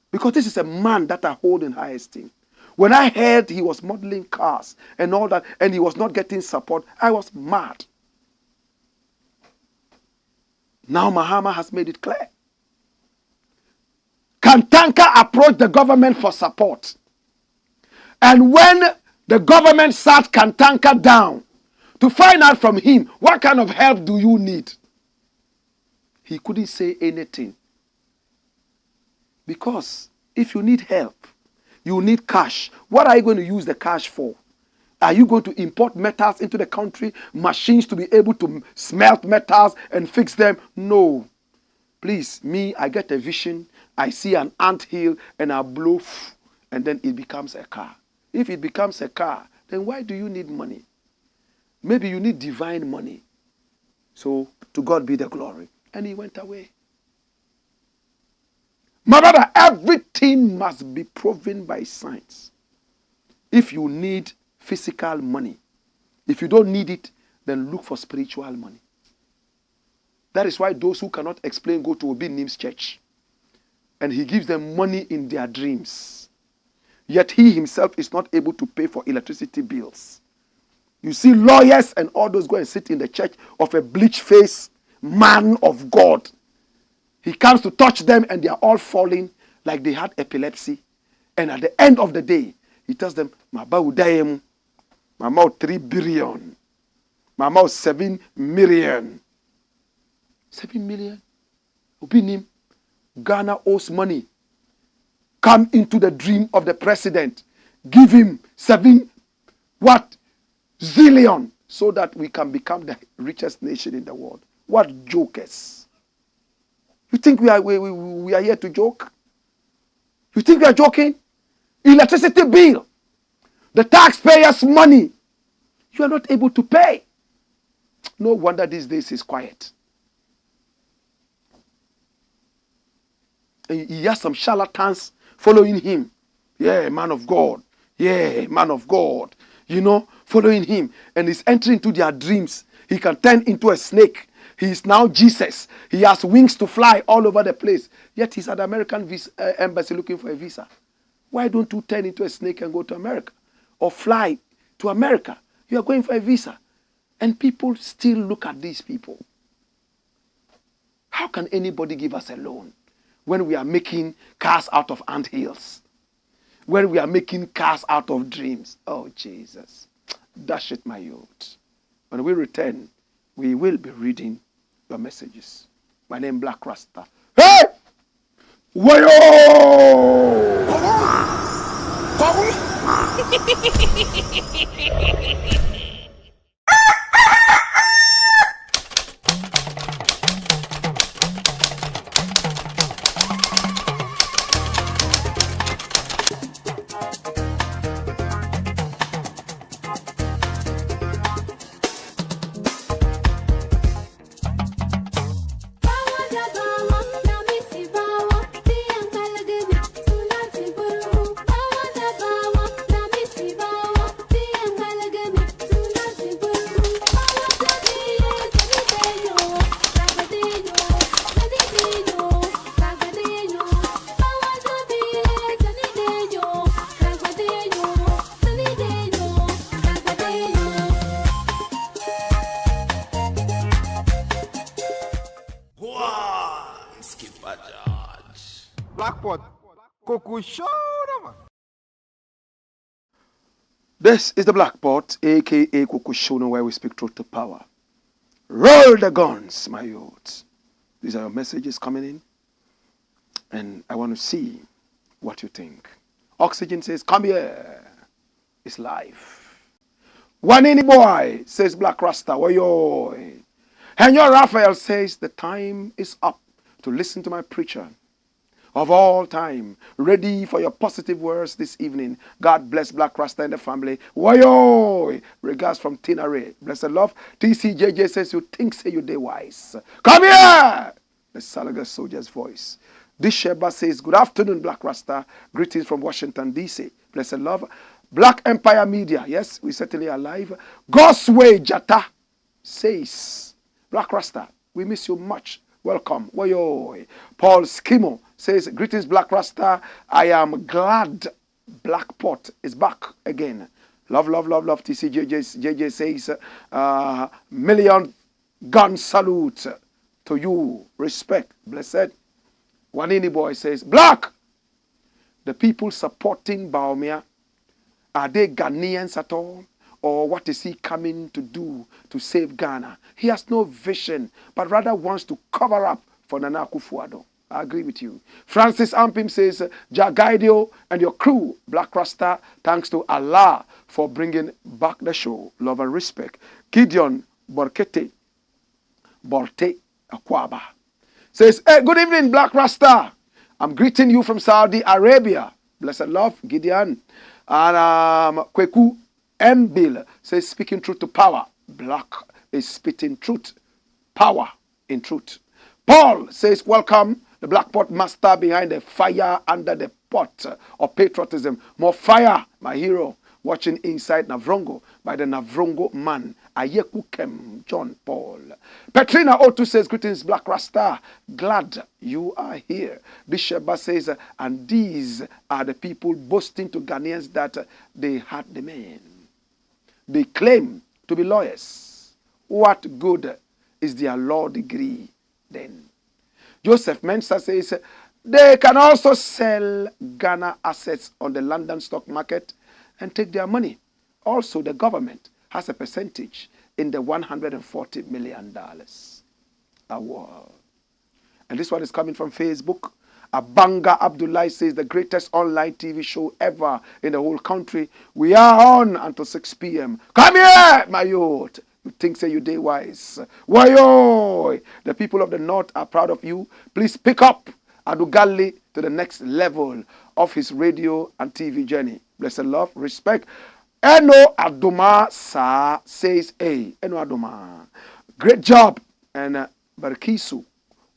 Because this is a man that I hold in high esteem. When I heard he was modeling cars and all that, and he was not getting support, I was mad. Now Mahama has made it clear. Kantanka approached the government for support. And when the government sat Kantanka down to find out from him, what kind of help do you need? He couldn't say anything. Because if you need help, you need cash. What are you going to use the cash for? Are you going to import metals into the country, machines to be able to smelt metals and fix them? No. Please, me, I get a vision. I see an anthill and I blow, and then it becomes a car. If it becomes a car, then why do you need money? Maybe you need divine money. So, to God be the glory. And he went away. My brother, everything must be proven by science. If you need physical money, if you don't need it, then look for spiritual money. That is why those who cannot explain go to Obi Nim's church. And he gives them money in their dreams. Yet he himself is not able to pay for electricity bills. You see lawyers and all those go and sit in the church of a bleach-faced man of God. He comes to touch them and they are all falling like they had epilepsy. And at the end of the day, he tells them, my mouth 3 billion. My mouth 7 million. 7 million? Opinim, Ghana owes money. Come into the dream of the president. Give him 7 zillion so that we can become the richest nation in the world. What jokers. You think we are here to joke? You think we are joking? Electricity bill. The taxpayers' money. You are not able to pay. No wonder these days he's quiet. And he has some charlatans following him. Yeah, man of God. Yeah, man of God. You know, following him. And he's entering into their dreams. He can turn into a snake. He is now Jesus. He has wings to fly all over the place. Yet he's at the American embassy looking for a visa. Why don't you turn into a snake and go to America? Or fly to America? You are going for a visa. And people still look at these people. How can anybody give us a loan when we are making cars out of anthills? When we are making cars out of dreams? Oh, Jesus. Dash it, my youth. When we return, we will be reading your messages. My name is Blakk Rasta. Hey! Wayo! Skipper George. Blackpot. Coco show, man. This is the Black Pot, aka Kukushono, where we speak truth to power. Roll the guns, my youths. These are your messages coming in, and I want to see what you think. Oxygen says, come here. It's life. Wanini boy, says Black Rasta. Woyoy. And your Raphael says, the time is up to listen to my preacher of all time. Ready for your positive words this evening. God bless Black Rasta and the family. Woyoy. Regards from Tina Ray. Blessed love. TCJJ says, you think say you day wise. Come here. The Salaga soldier's voice. This Sheba says, good afternoon, Black Rasta. Greetings from Washington, D.C. Blessed love. Black Empire Media. Yes, we certainly are live. God's way, Jata says, Black Rasta, we miss you much. Welcome. Woyoy. Paul Skimo says, greetings, Black Rasta. I am glad Black Pot is back again. Love, love, love, love. TCJJ says, million gun salute to you. Respect. Blessed. Wanini boy says, Black, the people supporting Baumia, are they Ghanaians at all? Or what is he coming to do to save Ghana? He has no vision, but rather wants to cover up for Nana Akufo-Addo. I agree with you. Francis Ampim says, Jagaidio and your crew, Black Rasta, thanks to Allah for bringing back the show. Love and respect. Gideon Borte Akwaba says, hey, good evening, Black Rasta. I'm greeting you from Saudi Arabia. Blessed love, Gideon. And Kweku Mbil says, speaking truth to power. Black is spitting truth. Power in truth. Paul says, welcome, the Black Pot master behind the fire under the pot of patriotism. More fire, my hero. Watching inside Navrongo by the Navrongo man, Ayeku Kem, John Paul. Petrina Otu says, greetings, Black Rasta. Glad you are here. Bishop says, and these are the people boasting to Ghanaians that they had the men. They claim to be lawyers. What good is their law degree then? Joseph Mensah says, they can also sell Ghana assets on the London stock market and take their money. Also, the government has a percentage in the $140 million award. And this one is coming from Facebook. Abanga Abdullah says, the greatest online TV show ever in the whole country. We are on until 6 p.m. Come here, my youth. You think say you day wise. Wayo! The people of the north are proud of you. Please pick up Adugali to the next level of his radio and TV journey. Blessed love, respect. Eno Adoma Sa says, hey, Eno Adoma. Great job. And Barkisu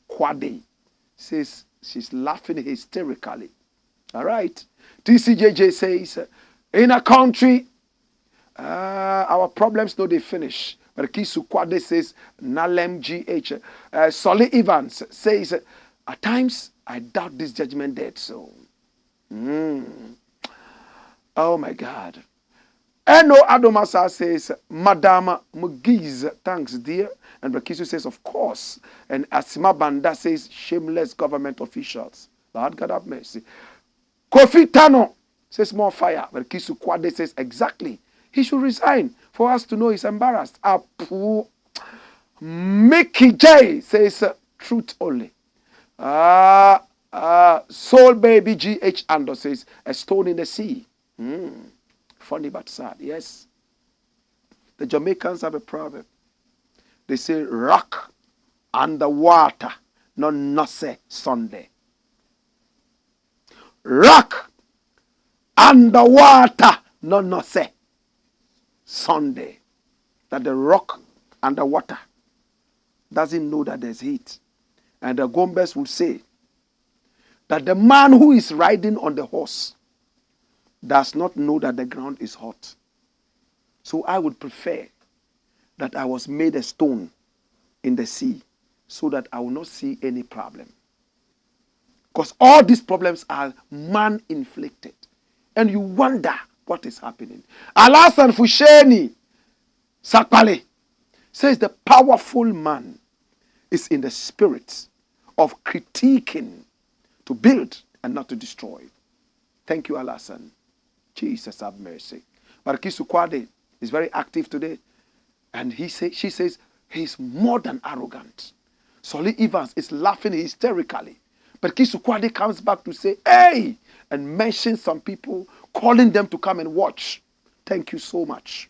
Kwade says, she's laughing hysterically. All right. TCJJ says, in a country, our problems no they finish. Barkisu Kwade says, Nalem GH. Solly Evans says, at times, I doubt this judgment dead so. Oh my God. Eno Adomasa says, Madame Mugiz, thanks dear. And Brakisu says, of course. And Asima Banda says, shameless government officials. Lord God have mercy. Kofi Tano says, more fire. Brakisu Kwade says, exactly. He should resign for us to know he's embarrassed. Mickey J says, truth only. Soul Baby GH Ando says, a stone in the sea. Funny but sad, yes. The Jamaicans have a proverb. They say, rock underwater, no say Sunday. Rock underwater, no say Sunday. That the rock underwater doesn't know that there's heat. And the Gombes will say that the man who is riding on the horse does not know that the ground is hot. So I would prefer that I was made a stone in the sea so that I will not see any problem. Because all these problems are man-inflicted. And you wonder what is happening. Alasan Fusheni Sakpale says the powerful man is in the spirit of critiquing, to build and not to destroy. Thank you, Alasan. Jesus have mercy. Barkisu Kwade is very active today, and she says he's more than arrogant. Solly Evans is laughing hysterically. Barkisu Kwade comes back to say, hey, and mention some people, calling them to come and watch. Thank you so much.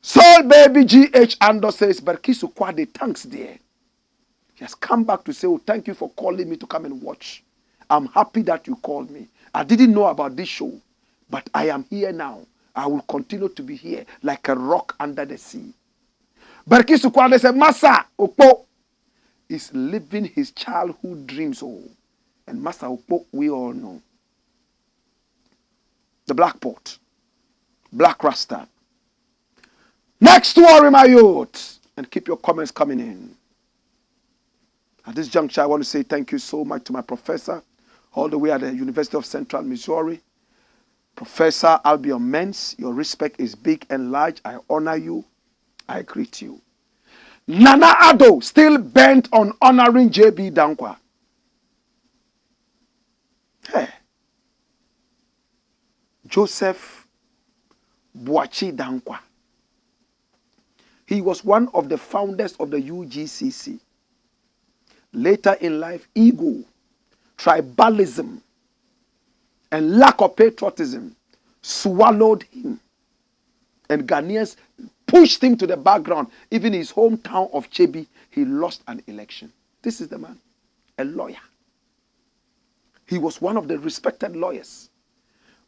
Soul Baby GH Ando says, Barkisu Kwade, thanks dear. He has come back to say, oh, thank you for calling me to come and watch. I'm happy that you called me. I didn't know about this show, but I am here now. I will continue to be here like a rock under the sea. Barkisu Kwade said, Masa Okpo is living his childhood dreams. Oh, and Masa Okpo, we all know. The Black Pot, Black Rasta. Next story, my youth, and keep your comments coming in. At this juncture, I want to say thank you so much to my professor, all the way at the University of Central Missouri, Professor Albion Mens. Your respect is big and large. I honor you. I greet you. Nana ADDO still bent on honoring JB DANQUAH. Hey. Joseph Boachi DANQUAH. He was one of the founders of the UGCC. Later in life, ego, tribalism, and lack of patriotism swallowed him. And Ghanaians pushed him to the background. Even his hometown of Chebi, he lost an election. This is the man, a lawyer. He was one of the respected lawyers.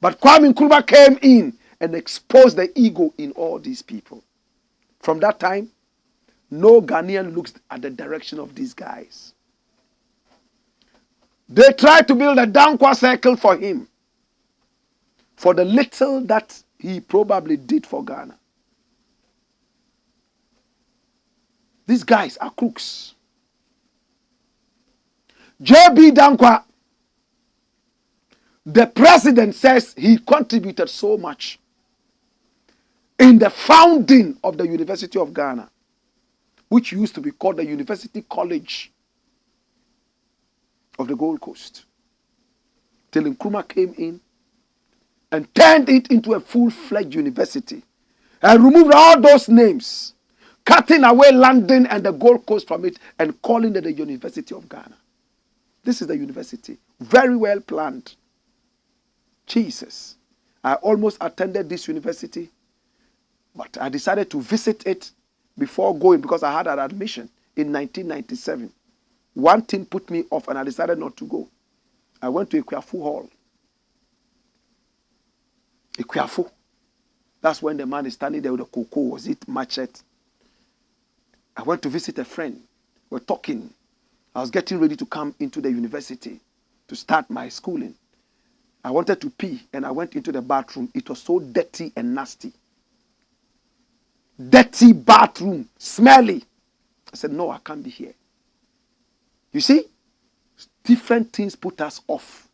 But Kwame Nkrumah came in and exposed the ego in all these people. From that time, no Ghanaian looks at the direction of these guys. They tried to build a DANQUAH circle for him, for the little that he probably did for Ghana. These guys are crooks. JB DANQUAH, the president says he contributed so much in the founding of the University of Ghana, which used to be called the University College of the Gold Coast. Till Nkrumah came in and turned it into a full-fledged university and removed all those names, cutting away London and the Gold Coast from it and calling it the University of Ghana. This is the university. Very well planned. Jesus. I almost attended this university, but I decided to visit it before going because I had an admission in 1997. One thing put me off and I decided not to go. I went to Ekwafu Hall. Ekwafu. That's when the man is standing there with a cocoa. Was it machete? I went to visit a friend. We're talking. I was getting ready to come into the university to start my schooling. I wanted to pee and I went into the bathroom. It was so dirty and nasty. Dirty bathroom, smelly. I said, no, I can't be here. You see, different things put us off.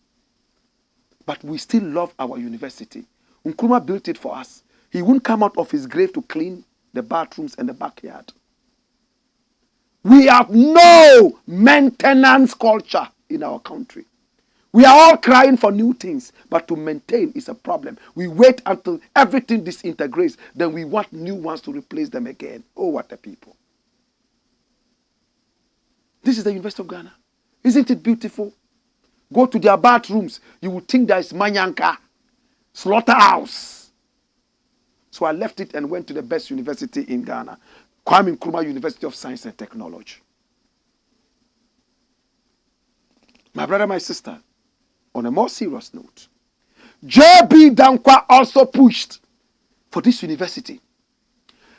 But we still love our university. Nkrumah built it for us. He wouldn't come out of his grave to clean the bathrooms and the backyard. We have no maintenance culture in our country. We are all crying for new things, but to maintain is a problem. We wait until everything disintegrates, then we want new ones to replace them again. Oh, what a people. This is the University of Ghana. Isn't it beautiful? Go to their bathrooms. You will think there is Manyanka, slaughterhouse. So I left it and went to the best university in Ghana, Kwame Nkrumah University of Science and Technology. My brother, my sister, on a more serious note, JB DANQUAH also pushed for this university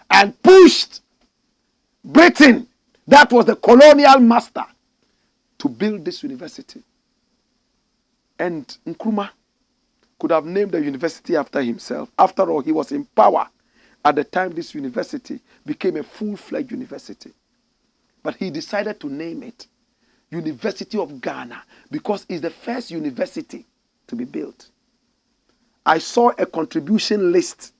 and pushed Britain, that was the colonial master, to build this university. And Nkrumah could have named the university after himself. After all, he was in power at the time this university became a full-fledged university. But he decided to name it University of Ghana because it's the first university to be built. I saw a contribution list.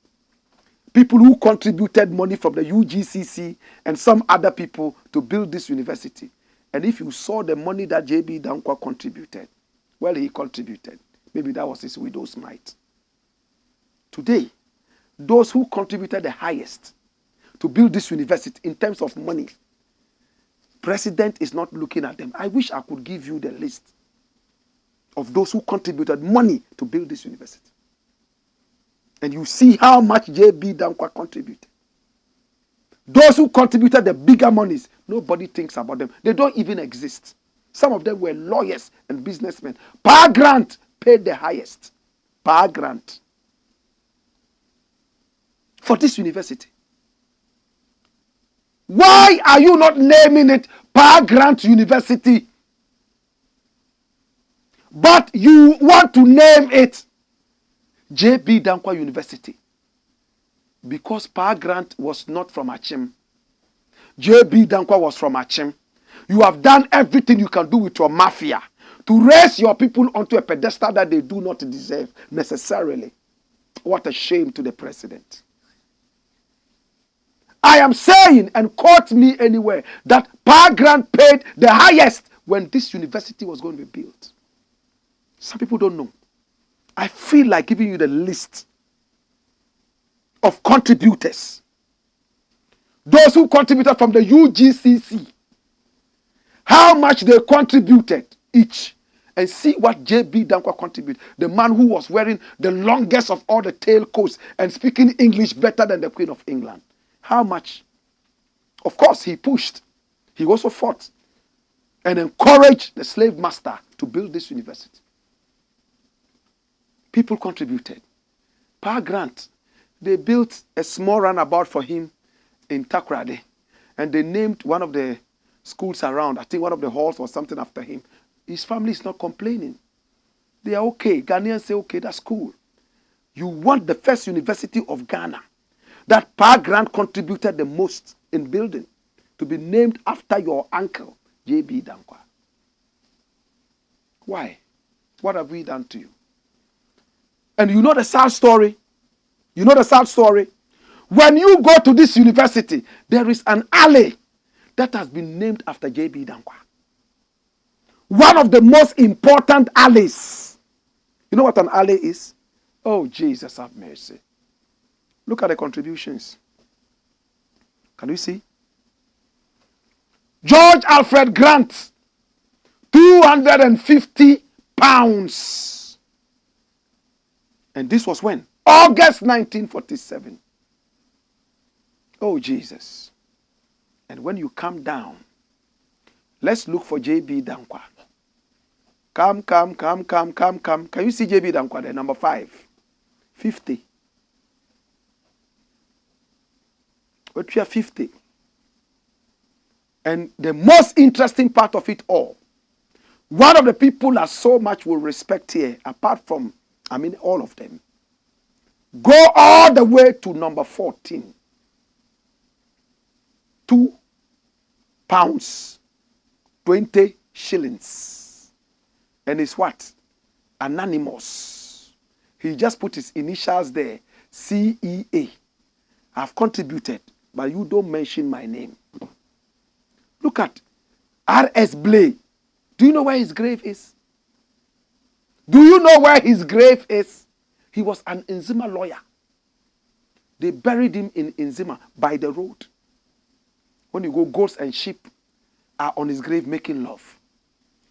People who contributed money from the UGCC and some other people to build this university. And if you saw the money that J.B. DANQUAH contributed, well, he contributed. Maybe that was his widow's mite. Today, those who contributed the highest to build this university in terms of money, president is not looking at them. I wish I could give you the list of those who contributed money to build this university. And you see how much J.B. DANQUAH contributed. Those who contributed the bigger monies, nobody thinks about them. They don't even exist. Some of them were lawyers and businessmen. Per grant paid the highest. Per grant. For this university. Why are you not naming it Per Grant University? But you want to name it J.B. DANQUAH University. Because Per Grant was not from Achim. J.B. DANQUAH was from Achim. You have done everything you can do with your mafia to raise your people onto a pedestal that they do not deserve necessarily. What a shame to the president. I am saying, and quote me anywhere, that Per Grant paid the highest when this university was going to be built. Some people don't know. I feel like giving you the list of contributors. Those who contributed from the UGCC. How much they contributed each. And see what J.B. DANQUAH contributed. The man who was wearing the longest of all the tailcoats and speaking English better than the Queen of England. How much? Of course, he pushed. He also fought and encouraged the slave master to build this university. People contributed. Per Grant, they built a small runabout for him in Takoradi. And they named one of the schools around. I think one of the halls or something after him. His family is not complaining. They are okay. Ghanaians say, okay, that's cool. You want the first university of Ghana that Per Grant contributed the most in building to be named after your uncle, J.B. DANQUAH. Why? What have we done to you? And you know the sad story? You know the sad story? When you go to this university, there is an alley that has been named after J.B. DANQUAH. One of the most important alleys. You know what an alley is? Oh, Jesus have mercy. Look at the contributions. Can you see? George Alfred Grant, £250. And this was when? August 1947. Oh, Jesus. And when you come down, let's look for J.B. DANQUAH. Come. Can you see J.B. DANQUAH there? Number 5. 50. But we are 50. And the most interesting part of it all, one of the people that so much will respect here, apart from, all of them, go all the way to number 14. £2, 20 shillings. And it's what? Anonymous. He just put his initials there. CEA. I've contributed, but you don't mention my name. Look at R.S. Blakk. Do you know where his grave is? Do you know where his grave is? He was an Nzima lawyer. They buried him in Nzima by the road. When you go, goats and sheep are on his grave making love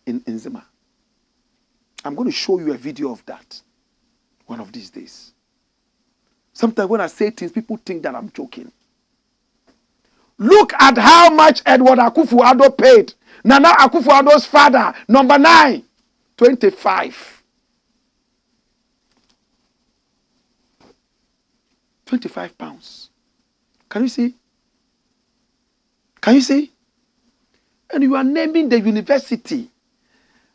in Nzima. I'm going to show you a video of that one of these days. Sometimes when I say things, people think that I'm joking. Look at how much Edward Akufo-Addo paid. Nana Akufo-Addo's father, number 9, 25. 25 pounds. Can you see? Can you see? And you are naming the university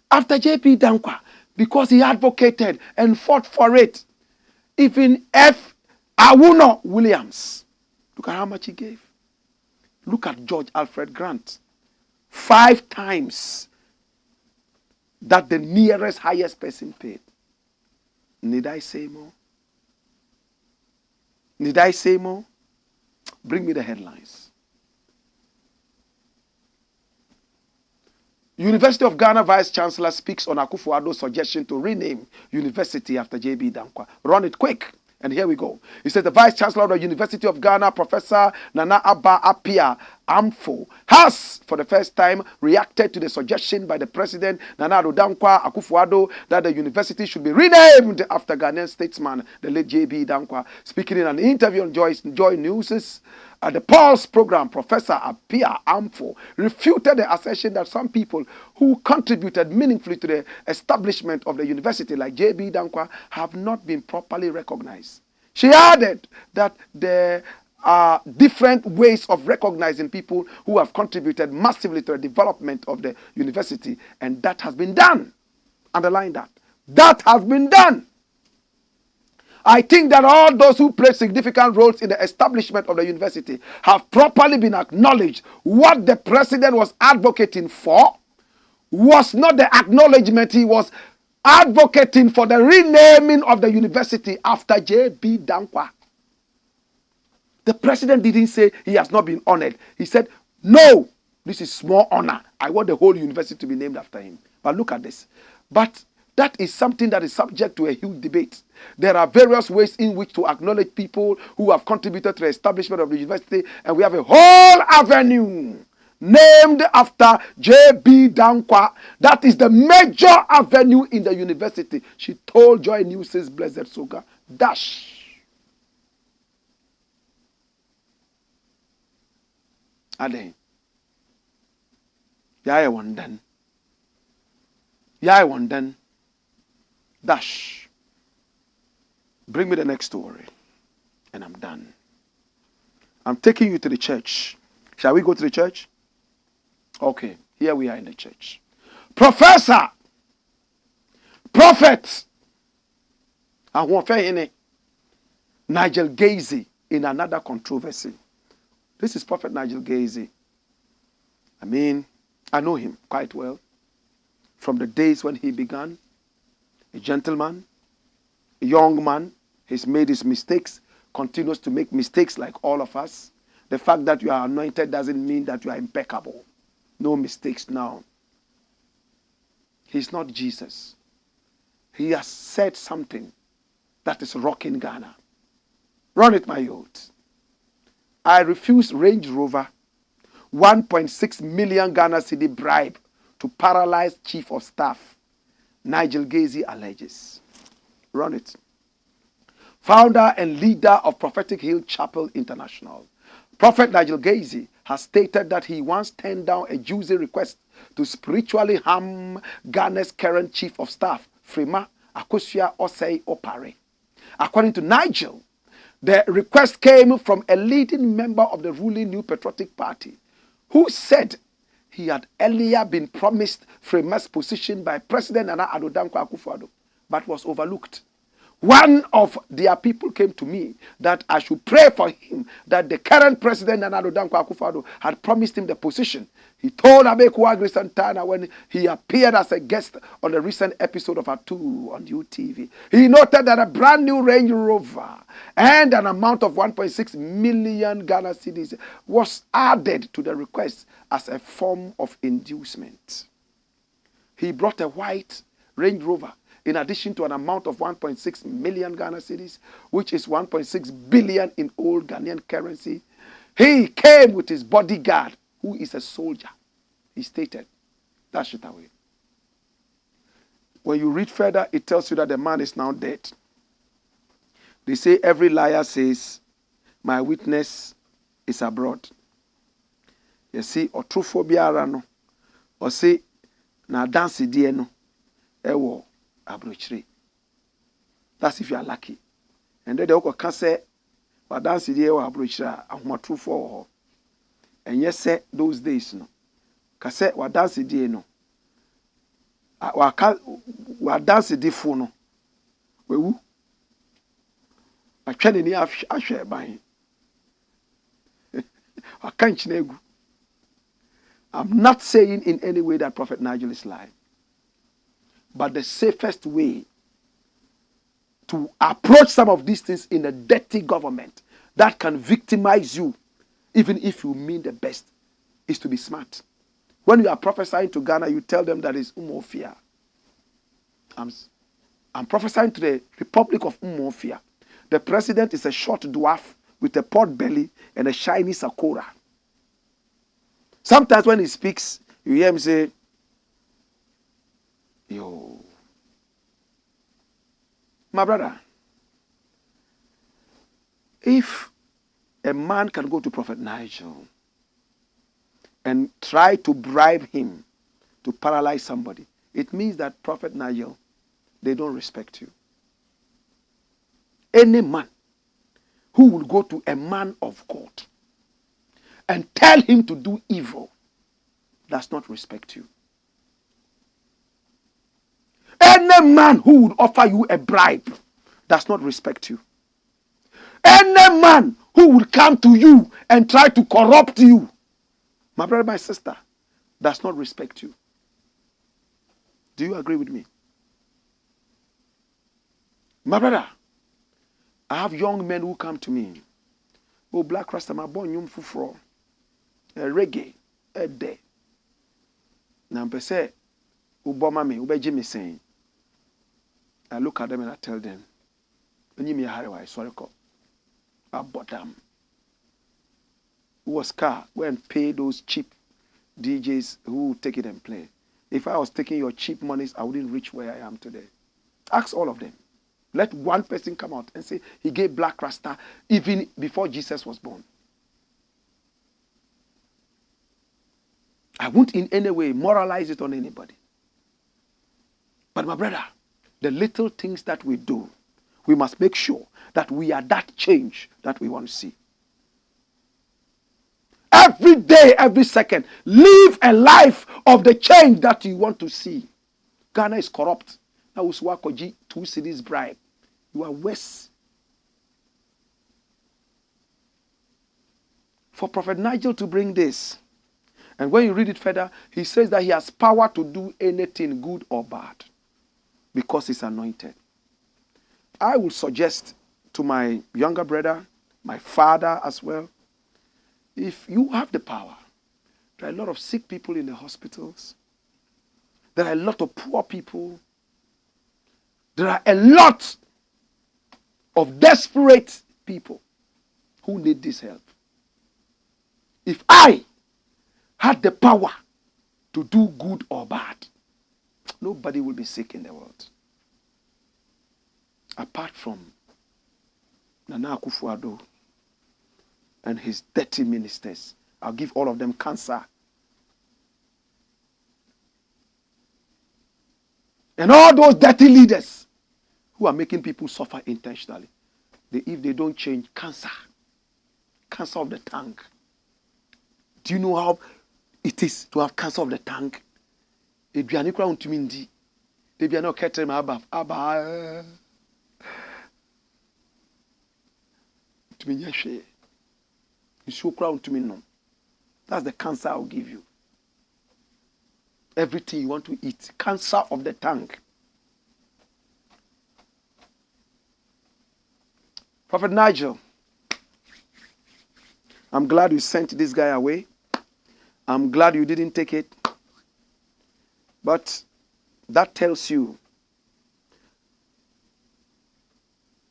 after J.B. DANQUAH because he advocated and fought for it. Even F. Awuno Williams. Look at how much he gave. Look at George Alfred Grant. 5 times that the nearest highest person paid. Need I say more? Need I say more? Bring me the headlines. University of Ghana Vice Chancellor speaks on Akufo-Addo's suggestion to rename university after JB Danquah. Run it quick. And here we go. He says the Vice Chancellor of the University of Ghana, Professor Nana Abba Apia Amfo, has for the first time reacted to the suggestion by the President Nana Addo Dankwa Akufo-Addo that the university should be renamed after Ghanaian statesman, the late JB Danquah. Speaking in an interview on Joy News' at the Pulse program, Professor Apia Amfo refuted the assertion that some people who contributed meaningfully to the establishment of the university, like J.B. Danquah, have not been properly recognized. She added that there are different ways of recognizing people who have contributed massively to the development of the university, and that has been done. Underline that. That has been done. I think that all those who played significant roles in the establishment of the university have properly been acknowledged. What the president was advocating for was not the acknowledgement. He was advocating for the renaming of the university after J.B. Danquah. The president didn't say he has not been honored. He said, no, this is small honor. I want the whole university to be named after him. But look at this. But that is something that is subject to a huge debate. There are various ways in which to acknowledge people who have contributed to the establishment of the university, and we have a whole avenue named after J.B. Danquah. That is the major avenue in the university. She told Joy News' Blessed Soga, dash. Ade. Yaya wandan. Yaya wandan. Dash. Bring me the next story. And I'm done. I'm taking you to the church. Shall we go to the church? Okay, here we are in the church. Professor, prophet, Nigel Gaisie in another controversy. This is Prophet Nigel Gaisie. I know him quite well. From the days when he began, a gentleman, a young man, he's made his mistakes, continues to make mistakes like all of us. The fact that you are anointed doesn't mean that you are impeccable. No mistakes now. He's not Jesus. He has said something that is rocking Ghana. Run it, my youth. I refuse Range Rover 1.6 million Ghana cedi bribe to paralyze Chief of Staff. Nigel Gaisie alleges. Run it. Founder and leader of Prophetic Hill Chapel International, Prophet Nigel Gaisie has stated that he once turned down a juicy request to spiritually harm Ghana's current Chief of Staff, Frima Akosua Osei Opare. According to Nigel, the request came from a leading member of the ruling New Patriotic Party, who said he had earlier been promised Frima's position by President Nana Addo Dankwa Akufo-Addo, but was overlooked. One of their people came to me that I should pray for him, that the current president, Nana Addo Dankwa Akufo-Addo, had promised him the position. He told Abeku Agri Santana when he appeared as a guest on the recent episode of ADDO on UTV. He noted that a brand new Range Rover and an amount of 1.6 million Ghana cedis was added to the request as a form of inducement. He brought a white Range Rover in addition to an amount of 1.6 million Ghana cedis, which is 1.6 billion in old Ghanaian currency. He came with his bodyguard, who is a soldier. He stated, dash it away. When you read further, it tells you that the man is now dead. They say every liar says, my witness is abroad. You see, otrophobia no, or say, na dance dieno, ewo. Abrochire. That's if you are lucky. And then they can say, but dance the year abrochire, and what true for. And yes, say those days no. Kase wa dance the year no. Wa dance the phone no. We woo. I can't any ashare by. I can't. I'm not saying in any way that Prophet Nigel is lying. But the safest way to approach some of these things in a dirty government that can victimize you, even if you mean the best, is to be smart. When you are prophesying to Ghana, you tell them that it's Umofia. I'm prophesying to the Republic of Umofia. The president is a short dwarf with a pot belly and a shiny sakura. Sometimes when he speaks, you hear him say, yo. My brother, if a man can go to Prophet Nigel and try to bribe him to paralyze somebody, it means that Prophet Nigel, they don't respect you. Any man who will go to a man of God and tell him to do evil does not respect you. Any man who would offer you a bribe does not respect you. Any man who will come to you and try to corrupt you, my brother, my sister, does not respect you. Do you agree with me? My brother, I have young men who come to me. Oh, Blakk Rasta, my born yum fufro, a reggae, a day. Now, I say, Uboma me, Ube Jimmy saying. I look at them and I tell them, when you me a hurry, sorry, I bought them. Who was car? Go and pay those cheap DJs who will take it and play. If I was taking your cheap monies, I wouldn't reach where I am today. Ask all of them. Let one person come out and say he gave Blakk Rasta even before Jesus was born. I won't in any way moralize it on anybody. But my brother, the little things that we do, we must make sure that we are that change that we want to see. Every day, every second, live a life of the change that you want to see. Ghana is corrupt. Now, Uswakoji, 2 cities bribe. You are worse. For Prophet Nigel to bring this, and when you read it further, he says that he has power to do anything good or bad because he's anointed. I would suggest to my younger brother, my father as well, if you have the power, there are a lot of sick people in the hospitals. There are a lot of poor people. There are a lot of desperate people who need this help. If I had the power to do good or bad, nobody will be sick in the world. Apart from Nana Akufo-Addo and his dirty ministers. I'll give all of them cancer. And all those dirty leaders who are making people suffer intentionally. If they don't change, cancer of the tongue. Do you know how it is to have cancer of the tongue? That's the cancer I'll give you. Everything you want to eat. Cancer of the tongue. Prophet Nigel, I'm glad you sent this guy away. I'm glad you didn't take it. But that tells you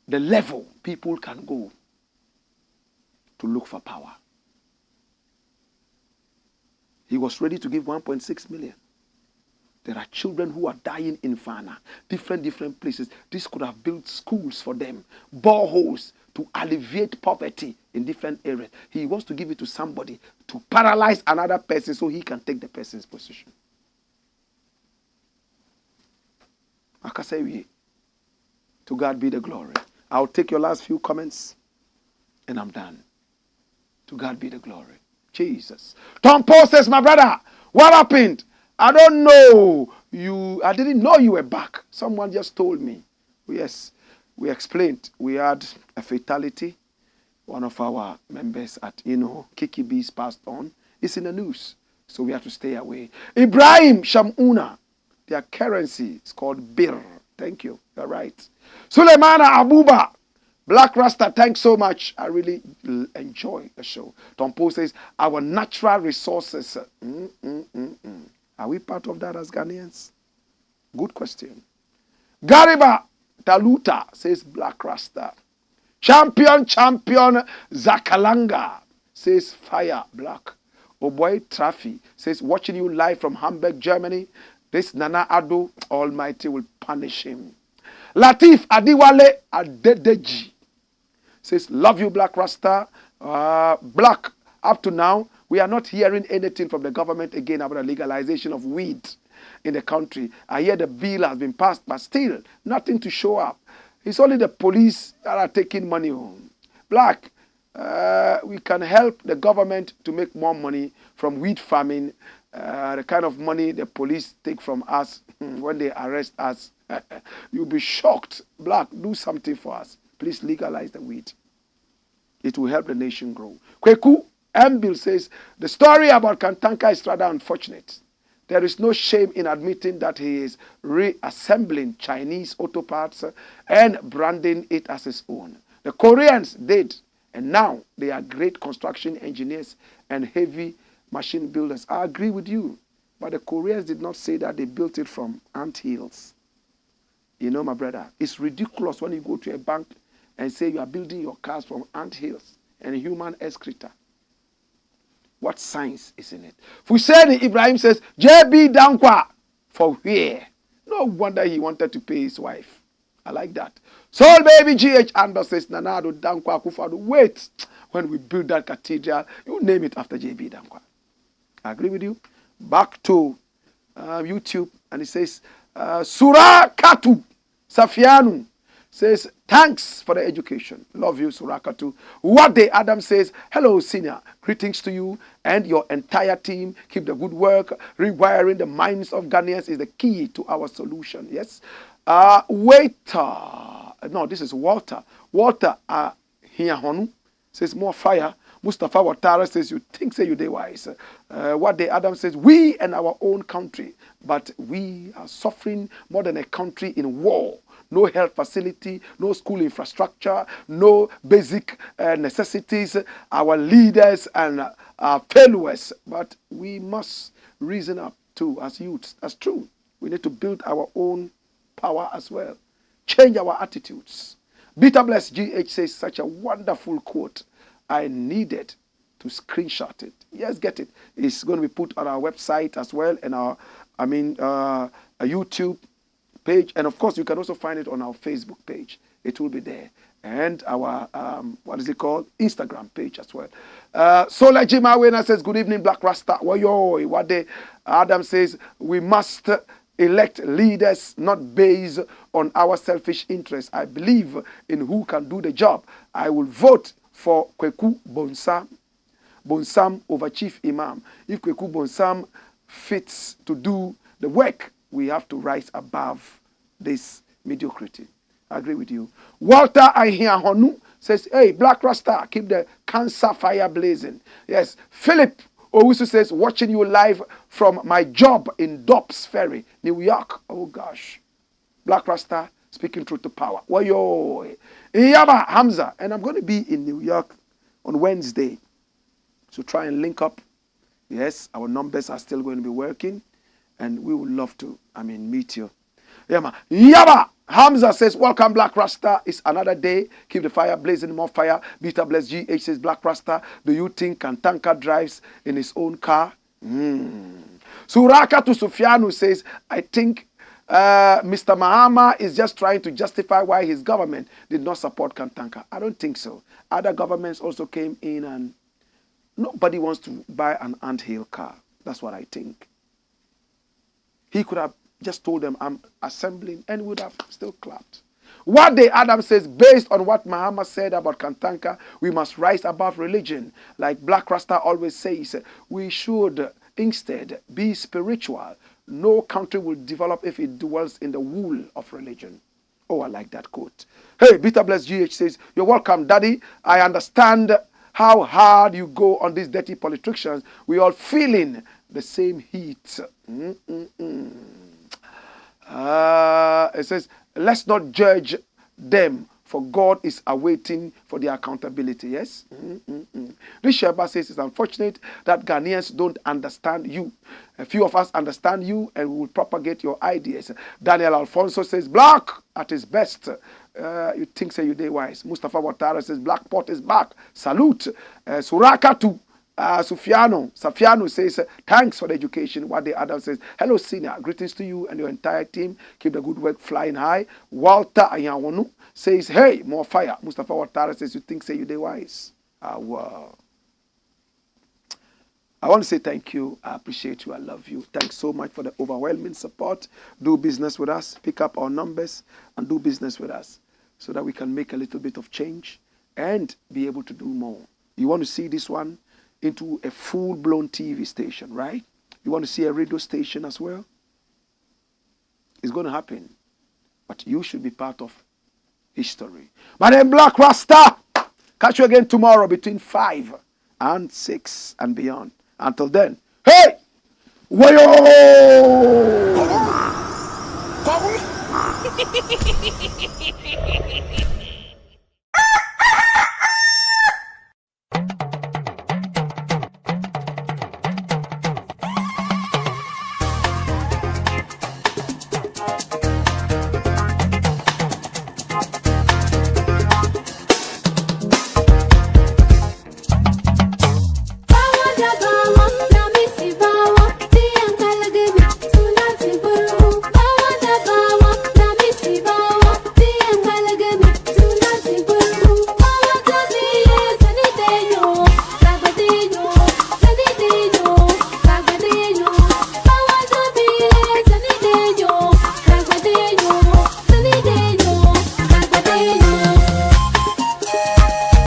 the level people can go to look for power. He was ready to give 1.6 million. There are children who are dying in Fana, different places. This could have built schools for them, boreholes to alleviate poverty in different areas. He wants to give it to somebody to paralyze another person so he can take the person's position. Akasewi, to God be the glory. I'll take your last few comments and I'm done. To God be the glory. Jesus. Tom Paul says, my brother, what happened? I don't know. I didn't know you were back. Someone just told me. Yes, we explained. We had a fatality. One of our members at Kiki B's passed on. It's in the news. So we have to stay away. Ibrahim Shamuna. Their currency is called Bir. Thank you. You're right. Suleimana Abuba. Black Rasta, thanks so much. I really enjoy the show. Tom Poe says, our natural resources. Are we part of that as Ghanaians? Good question. Gariba Daluta says Black Rasta. Champion Zakalanga says fire Black. Oh boy Trafi says watching you live from Hamburg, Germany. This Nana ADDO Almighty will punish him. Latif Adiwale Adedeji says love you Black Rasta. Black, up to now we are not hearing anything from the government again about the legalization of weed in the country. I hear the bill has been passed, but still nothing to show up. It's only the police that are taking money home. Black, we can help the government to make more money from weed farming. The kind of money the police take from us when they arrest us. You'll be shocked. Black, do something for us. Please legalize the weed. It will help the nation grow. Kweku Mbill says, the story about Kantanka is rather unfortunate. There is no shame in admitting that he is reassembling Chinese auto parts and branding it as his own. The Koreans did, and now they are great construction engineers and heavy machine builders. I agree with you, but the Koreans did not say that they built it from ant hills. You know, my brother, it's ridiculous when you go to a bank and say you are building your cars from ant hills and human excreta. What science is in it? Fuseni Ibrahim says, JB DANQUAH for where? No wonder he wanted to pay his wife. I like that. Soul Baby GH Amber says, Nanado DANQUAH Kufado. Wait, when we build that cathedral, you name it after JB DANQUAH. I agree with you. Back to YouTube, and it says, Surakatu Safianu says, thanks for the education. Love you, Surakatu. Wade Adam says, hello, senior. Greetings to you and your entire team. Keep the good work. Rewiring the minds of Ghanaians is the key to our solution. Yes. Waiter. No, this is Walter. Walter Hiahonu says, more fire. Mustafa Watara says, you think say you dey wise. Wade Adam says, we and our own country, but we are suffering more than a country in war. No health facility, no school infrastructure, no basic necessities. Our leaders and failures. But we must reason up too as youths. That's true. We need to build our own power as well. Change our attitudes. Bitter Bless GH says such a wonderful quote. I needed to screenshot it. Yes, get it. It's going to be put on our website as well and our, a YouTube page, and of course you can also find it on our Facebook page. It will be there, and our what is it called, Instagram page as well. Sola Jimawena says good evening Black Rasta. Wayo Wade Adam says we must elect leaders not based on our selfish interests. I believe in who can do the job. I will vote for Kweku Bonsam over Chief Imam. If Kweku Bonsam fits to do the work, we have to rise above this mediocrity. I agree with you. Walter Ahiahonu says, hey, Black Rasta, keep the cancer fire blazing. Yes. Philip Owusu says, watching you live from my job in Dobbs Ferry, New York. Oh, gosh. Black Rasta, speaking truth to power. Wayo. Iyaba Hamza. And I'm going to be in New York on Wednesday. So try and link up. Yes, our numbers are still going to be working. And we would love to, meet you. Yeah, man. Yaba Hamza says, welcome Black Rasta. It's another day. Keep the fire blazing, more fire. Bitter Bless GH says, Black Rasta, do you think Kantanka drives in his own car? Suraka to Sufianu says, I think Mr. Mahama is just trying to justify why his government did not support Kantanka. I don't think so. Other governments also came in and nobody wants to buy an anthill car. That's what I think. He could have just told them, I'm assembling, and would have still clapped. What the Adam says, based on what Mahama said about Kantanka, we must rise above religion. Like Black Rasta always says, we should instead be spiritual. No country will develop if it dwells in the wool of religion. Oh, I like that quote. Hey, Bitter Bless GH says, you're welcome, Daddy. I understand how hard you go on these dirty politicians. We all feeling the same heat. It says, let's not judge them for God is awaiting for their accountability. Yes? This Sheba says it's unfortunate that Ghanaians don't understand you. A few of us understand you and we will propagate your ideas. Daniel Alfonso says, Blakk at his best. You think say you day wise. Mustafa Watara says, Black Pot is back. Salute. Surakatu. Safiano says, thanks for the education. What the other says, hello senior, greetings to you and your entire team. Keep the good work flying high. Walter Ayawonu says, hey, more fire. Mustafa Watara says, you think say you day wise. Wow. I want to say thank you. I appreciate you. I love you. Thanks so much for the overwhelming support. Do business with us. Pick up our numbers and do business with us so that we can make a little bit of change and be able to do more. You want to see this one into a full-blown TV station, right? You want to see a radio station as well? It's going to happen. But you should be part of history. My name is Blakk Rasta. Catch you again tomorrow between 5 and 6 and beyond. Until then, hey! Wayo!